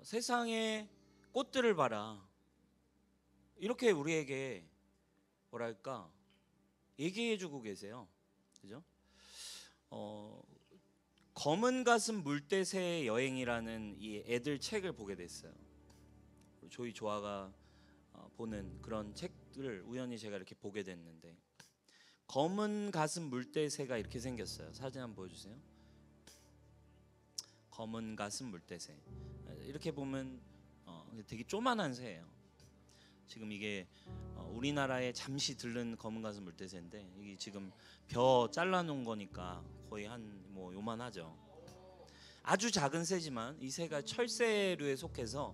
세상의 꽃들을 봐라. 이렇게 우리에게 뭐랄까 얘기해주고 계세요. 그죠? 검은 가슴 물대새의 여행이라는 이 애들 책을 보게 됐어요. 조이 조아가 보는 그런 책들을 우연히 제가 이렇게 보게 됐는데, 검은 가슴 물대새가 이렇게 생겼어요. 사진 한번 보여주세요. 검은 가슴 물대새. 이렇게 보면 되게 조만한 새예요. 지금 이게 우리나라에 잠시 들른 검은 가슴 물대새인데, 이게 지금 벼 잘라놓은 거니까 거의 한 뭐 요만하죠. 아주 작은 새지만 이 새가 철새류에 속해서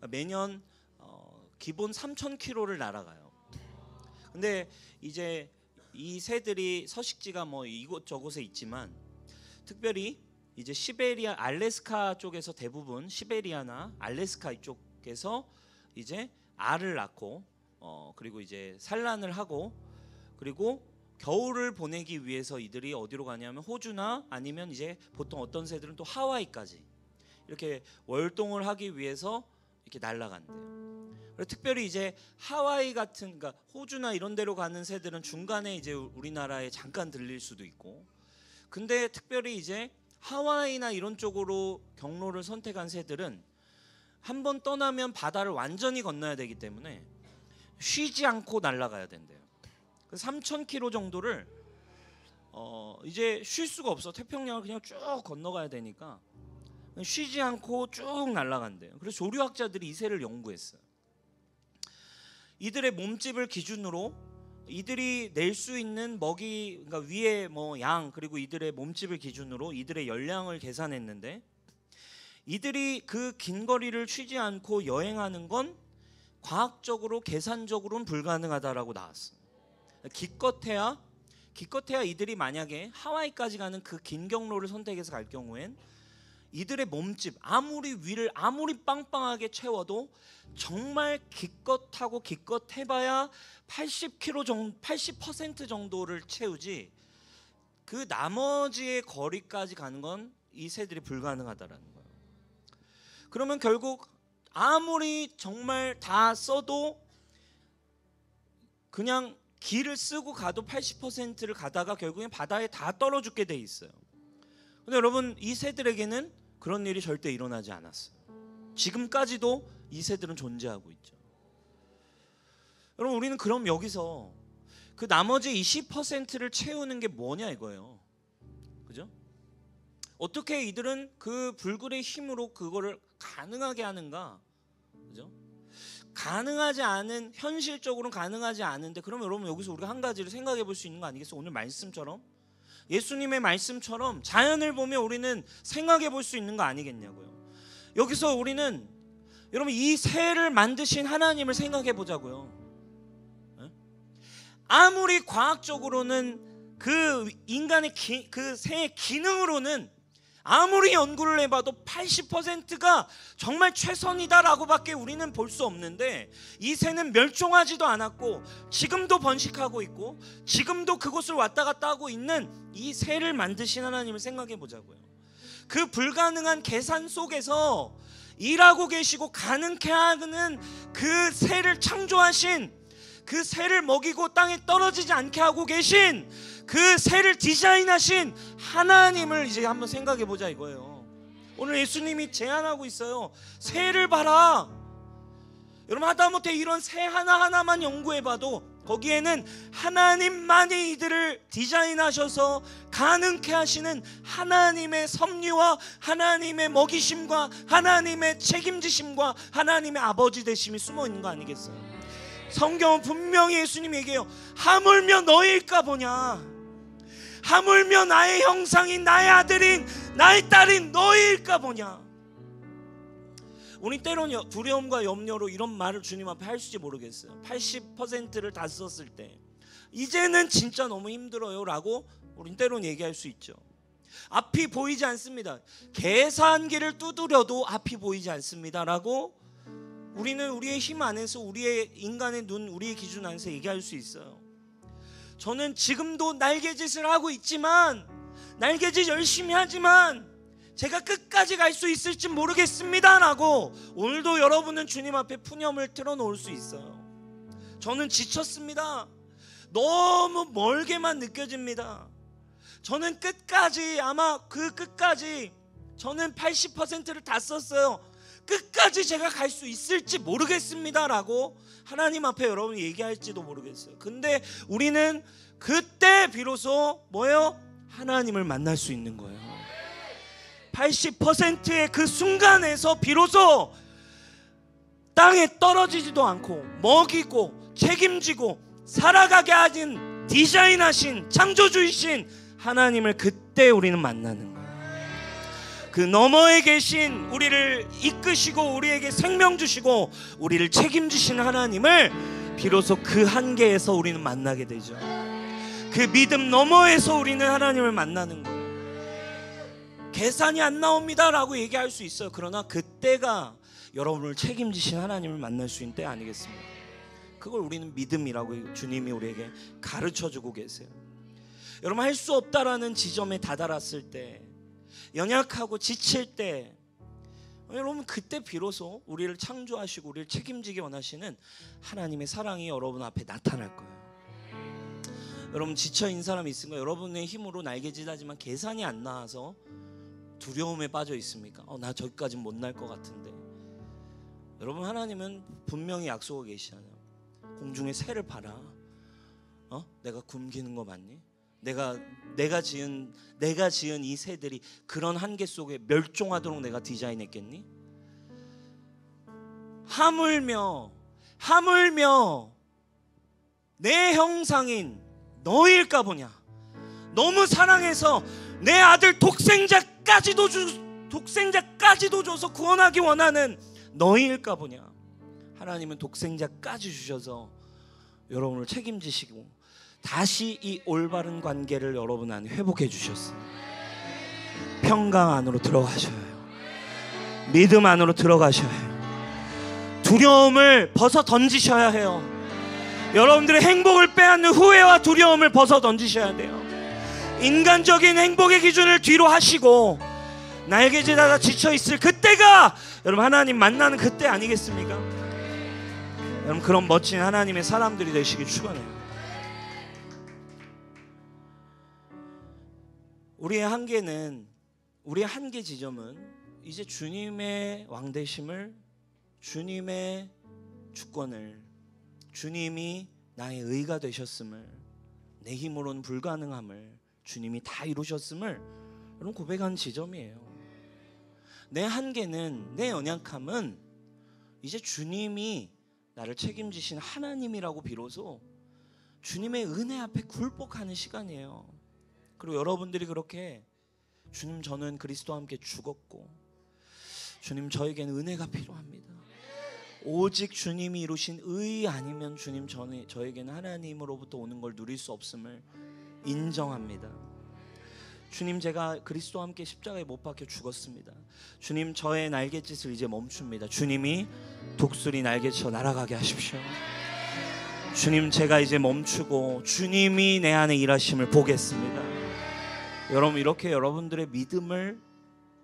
매년 기본 3,000km를 날아가요. 근데 이제 이 새들이 서식지가 뭐 이곳저곳에 있지만, 특별히 이제 시베리아, 알래스카 쪽에서 대부분 시베리아나 알래스카 이쪽에서 이제 알을 낳고 그리고 이제 산란을 하고, 그리고 겨울을 보내기 위해서 이들이 어디로 가냐면 호주나 아니면 이제 보통 어떤 새들은 또 하와이까지 이렇게 월동을 하기 위해서 이렇게 날아간대요. 그리고 특별히 이제 하와이 같은, 그러니까 호주나 이런 데로 가는 새들은 중간에 이제 우리나라에 잠깐 들릴 수도 있고, 근데 특별히 이제 하와이나 이런 쪽으로 경로를 선택한 새들은 한번 떠나면 바다를 완전히 건너야 되기 때문에 쉬지 않고 날아가야 된대요. 3,000km 정도를 이제 쉴 수가 없어. 태평양을 그냥 쭉 건너가야 되니까 쉬지 않고 쭉 날아간대요. 그래서 조류학자들이 이 새를 연구했어요. 이들의 몸집을 기준으로 이들이 낼 수 있는 먹이, 그러니까 위에 뭐 양, 그리고 이들의 몸집을 기준으로 이들의 열량을 계산했는데, 이들이 그 긴 거리를 쉬지 않고 여행하는 건 과학적으로 계산적으로는 불가능하다라고 나왔어요. 기껏해야 이들이 만약에 하와이까지 가는 그 긴 경로를 선택해서 갈 경우엔 이들의 몸집, 아무리 위를 아무리 빵빵하게 채워도 정말 기껏하고 기껏 해봐야 80km 정도, 80% 정도를 채우지 그 나머지의 거리까지 가는 건 이 새들이 불가능하다라는 거예요. 그러면 결국 아무리 정말 다 써도 그냥 길을 쓰고 가도 80%를 가다가 결국엔 바다에 다 떨어 죽게 돼 있어요. 근데 여러분, 이 새들에게는 그런 일이 절대 일어나지 않았어요. 지금까지도 이 새들은 존재하고 있죠. 여러분, 우리는 그럼 여기서 그 나머지 20%를 채우는 게 뭐냐 이거예요. 그죠? 어떻게 이들은 그 불굴의 힘으로 그거를 가능하게 하는가? 그죠? 가능하지 않은, 현실적으로는 가능하지 않은데, 그러면 여러분 여기서 우리가 한 가지를 생각해 볼 수 있는 거 아니겠어요? 오늘 말씀처럼, 예수님의 말씀처럼 자연을 보며 우리는 생각해 볼 수 있는 거 아니겠냐고요. 여기서 우리는 여러분 이 새를 만드신 하나님을 생각해 보자고요. 아무리 과학적으로는 그 인간의 그 새의 기능으로는 아무리 연구를 해봐도 80%가 정말 최선이다라고 밖에 우리는 볼 수 없는데, 이 새는 멸종하지도 않았고 지금도 번식하고 있고 지금도 그곳을 왔다 갔다 하고 있는 이 새를 만드신 하나님을 생각해 보자고요. 그 불가능한 계산 속에서 일하고 계시고 가능케 하는 그 새를 창조하신, 그 새를 먹이고 땅에 떨어지지 않게 하고 계신, 그 새를 디자인하신 하나님을 이제 한번 생각해 보자 이거예요. 오늘 예수님이 제안하고 있어요. 새를 봐라. 여러분, 하다못해 이런 새 하나하나만 연구해봐도 거기에는 하나님만이 이들을 디자인하셔서 가능케 하시는 하나님의 섭리와 하나님의 먹이심과 하나님의 책임지심과 하나님의 아버지 되심이 숨어 있는 거 아니겠어요? 성경은 분명히 예수님이 얘기해요. 하물며 너희일까 보냐. 하물며 나의 형상인, 나의 아들인, 나의 딸인 너희일까 보냐. 우리 때론 두려움과 염려로 이런 말을 주님 앞에 할지 모르겠어요. 80%를 다 썼을 때 이제는 진짜 너무 힘들어요 라고 우린 때론 얘기할 수 있죠. 앞이 보이지 않습니다. 계산기를 두드려도 앞이 보이지 않습니다라고 우리는 우리의 힘 안에서, 우리의 인간의 눈, 우리의 기준 안에서 얘기할 수 있어요. 저는 지금도 날개짓을 하고 있지만, 날개짓 열심히 하지만 제가 끝까지 갈 수 있을지 모르겠습니다 라고 오늘도 여러분은 주님 앞에 푸념을 틀어놓을 수 있어요. 저는 지쳤습니다. 너무 멀게만 느껴집니다. 저는 끝까지, 아마 그 끝까지 저는 80%를 다 썼어요. 끝까지 제가 갈 수 있을지 모르겠습니다 라고 하나님 앞에 여러분 얘기할지도 모르겠어요. 근데 우리는 그때 비로소 뭐예요? 하나님을 만날 수 있는 거예요. 80%의 그 순간에서 비로소 땅에 떨어지지도 않고 먹이고 책임지고 살아가게 하신, 디자인하신, 창조주이신 하나님을 그때 우리는 만나는 거예요. 그 너머에 계신, 우리를 이끄시고 우리에게 생명 주시고 우리를 책임지신 하나님을 비로소 그 한계에서 우리는 만나게 되죠. 그 믿음 너머에서 우리는 하나님을 만나는 거예요. 계산이 안 나옵니다 라고 얘기할 수 있어요. 그러나 그때가 여러분을 책임지신 하나님을 만날 수 있는 때 아니겠습니까? 그걸 우리는 믿음이라고 주님이 우리에게 가르쳐주고 계세요. 여러분, 할 수 없다라는 지점에 다다랐을 때, 연약하고 지칠 때, 여러분 그때 비로소 우리를 창조하시고 우리를 책임지기 원하시는 하나님의 사랑이 여러분 앞에 나타날 거예요. 여러분, 지쳐있는 사람이 있습니까? 여러분의 힘으로 날개짓하지만 계산이 안 나와서 두려움에 빠져 있습니까? 나 저기까지는 못 날 것 같은데. 여러분, 하나님은 분명히 약속하고 계시잖아요. 공중의 새를 봐라. 내가 굶기는 거 맞니? 내가 지은 이 새들이 그런 한계 속에 멸종하도록 내가 디자인했겠니? 하물며 내 형상인 너희일까 보냐. 너무 사랑해서 내 아들 독생자까지도 줘서 구원하기 원하는 너희일까 보냐. 하나님은 독생자까지 주셔서 여러분을 책임지시고 다시 이 올바른 관계를 여러분 안에 회복해 주셨어요. 평강 안으로 들어가셔야 해요. 믿음 안으로 들어가셔야 해요. 두려움을 벗어 던지셔야 해요. 여러분들의 행복을 빼앗는 후회와 두려움을 벗어 던지셔야 돼요. 인간적인 행복의 기준을 뒤로 하시고 날개짓하다 지쳐있을 그때가 여러분 하나님 만나는 그때 아니겠습니까? 여러분, 그런 멋진 하나님의 사람들이 되시길 축원해요. 우리의 한계 지점은 이제 주님의 왕되심을, 주님의 주권을, 주님이 나의 의가 되셨음을, 내 힘으로는 불가능함을 주님이 다 이루셨음을 여러분 고백하는 지점이에요. 내 한계는, 내 연약함은 이제 주님이 나를 책임지신 하나님이라고 비로소 주님의 은혜 앞에 굴복하는 시간이에요. 그리고 여러분들이 그렇게, 주님, 저는 그리스도와 함께 죽었고 주님, 저에게는 은혜가 필요합니다. 오직 주님이 이루신 의 아니면 주님, 저에게는 하나님으로부터 오는 걸 누릴 수 없음을 인정합니다. 주님, 제가 그리스도와 함께 십자가에 못 박혀 죽었습니다. 주님, 저의 날갯짓을 이제 멈춥니다. 주님이 독수리 날개쳐 날아가게 하십시오. 주님, 제가 이제 멈추고 주님이 내 안에 일하심을 보겠습니다. 여러분, 이렇게 여러분들의 믿음을,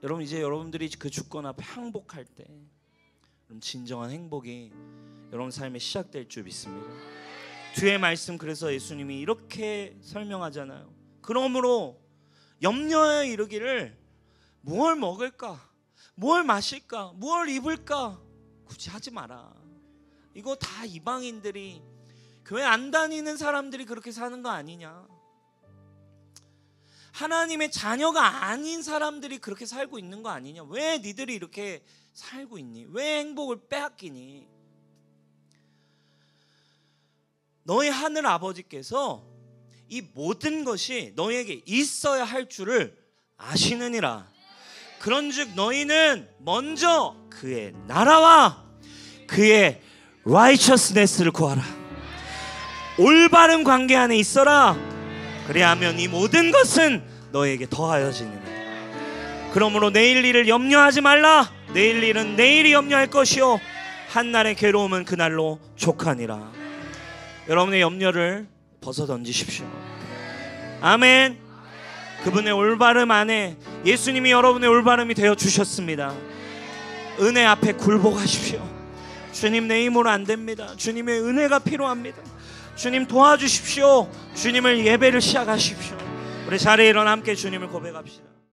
여러분 이제 여러분들이 그 주권 앞에 항복할 때 진정한 행복이 여러분 삶에 시작될 줄 믿습니다. 뒤에 말씀, 그래서 예수님이 이렇게 설명하잖아요. 그러므로 염려에 이르기를 무엇을 먹을까, 무엇을 마실까, 무엇을 입을까 굳이 하지 마라. 이거 다 이방인들이, 교회 안 다니는 사람들이 그렇게 사는 거 아니냐. 하나님의 자녀가 아닌 사람들이 그렇게 살고 있는 거 아니냐. 왜 니들이 이렇게 살고 있니? 왜 행복을 빼앗기니? 너희 하늘 아버지께서 이 모든 것이 너희에게 있어야 할 줄을 아시느니라. 그런즉 너희는 먼저 그의 나라와 그의 righteousness를 구하라. 올바른 관계 안에 있어라. 그래야면 이 모든 것은 너에게 더하여지니라. 그러므로 내일 일을 염려하지 말라. 내일 일은 내일이 염려할 것이요 한날의 괴로움은 그날로 족하니라. 여러분의 염려를 벗어 던지십시오. 아멘. 그분의 올바름 안에 예수님이 여러분의 올바름이 되어 주셨습니다. 은혜 앞에 굴복하십시오. 주님, 내 힘으로 안 됩니다. 주님의 은혜가 필요합니다. 주님 도와주십시오. 주님을 예배를 시작하십시오. 우리 자리에 일어나 함께 주님을 고백합시다.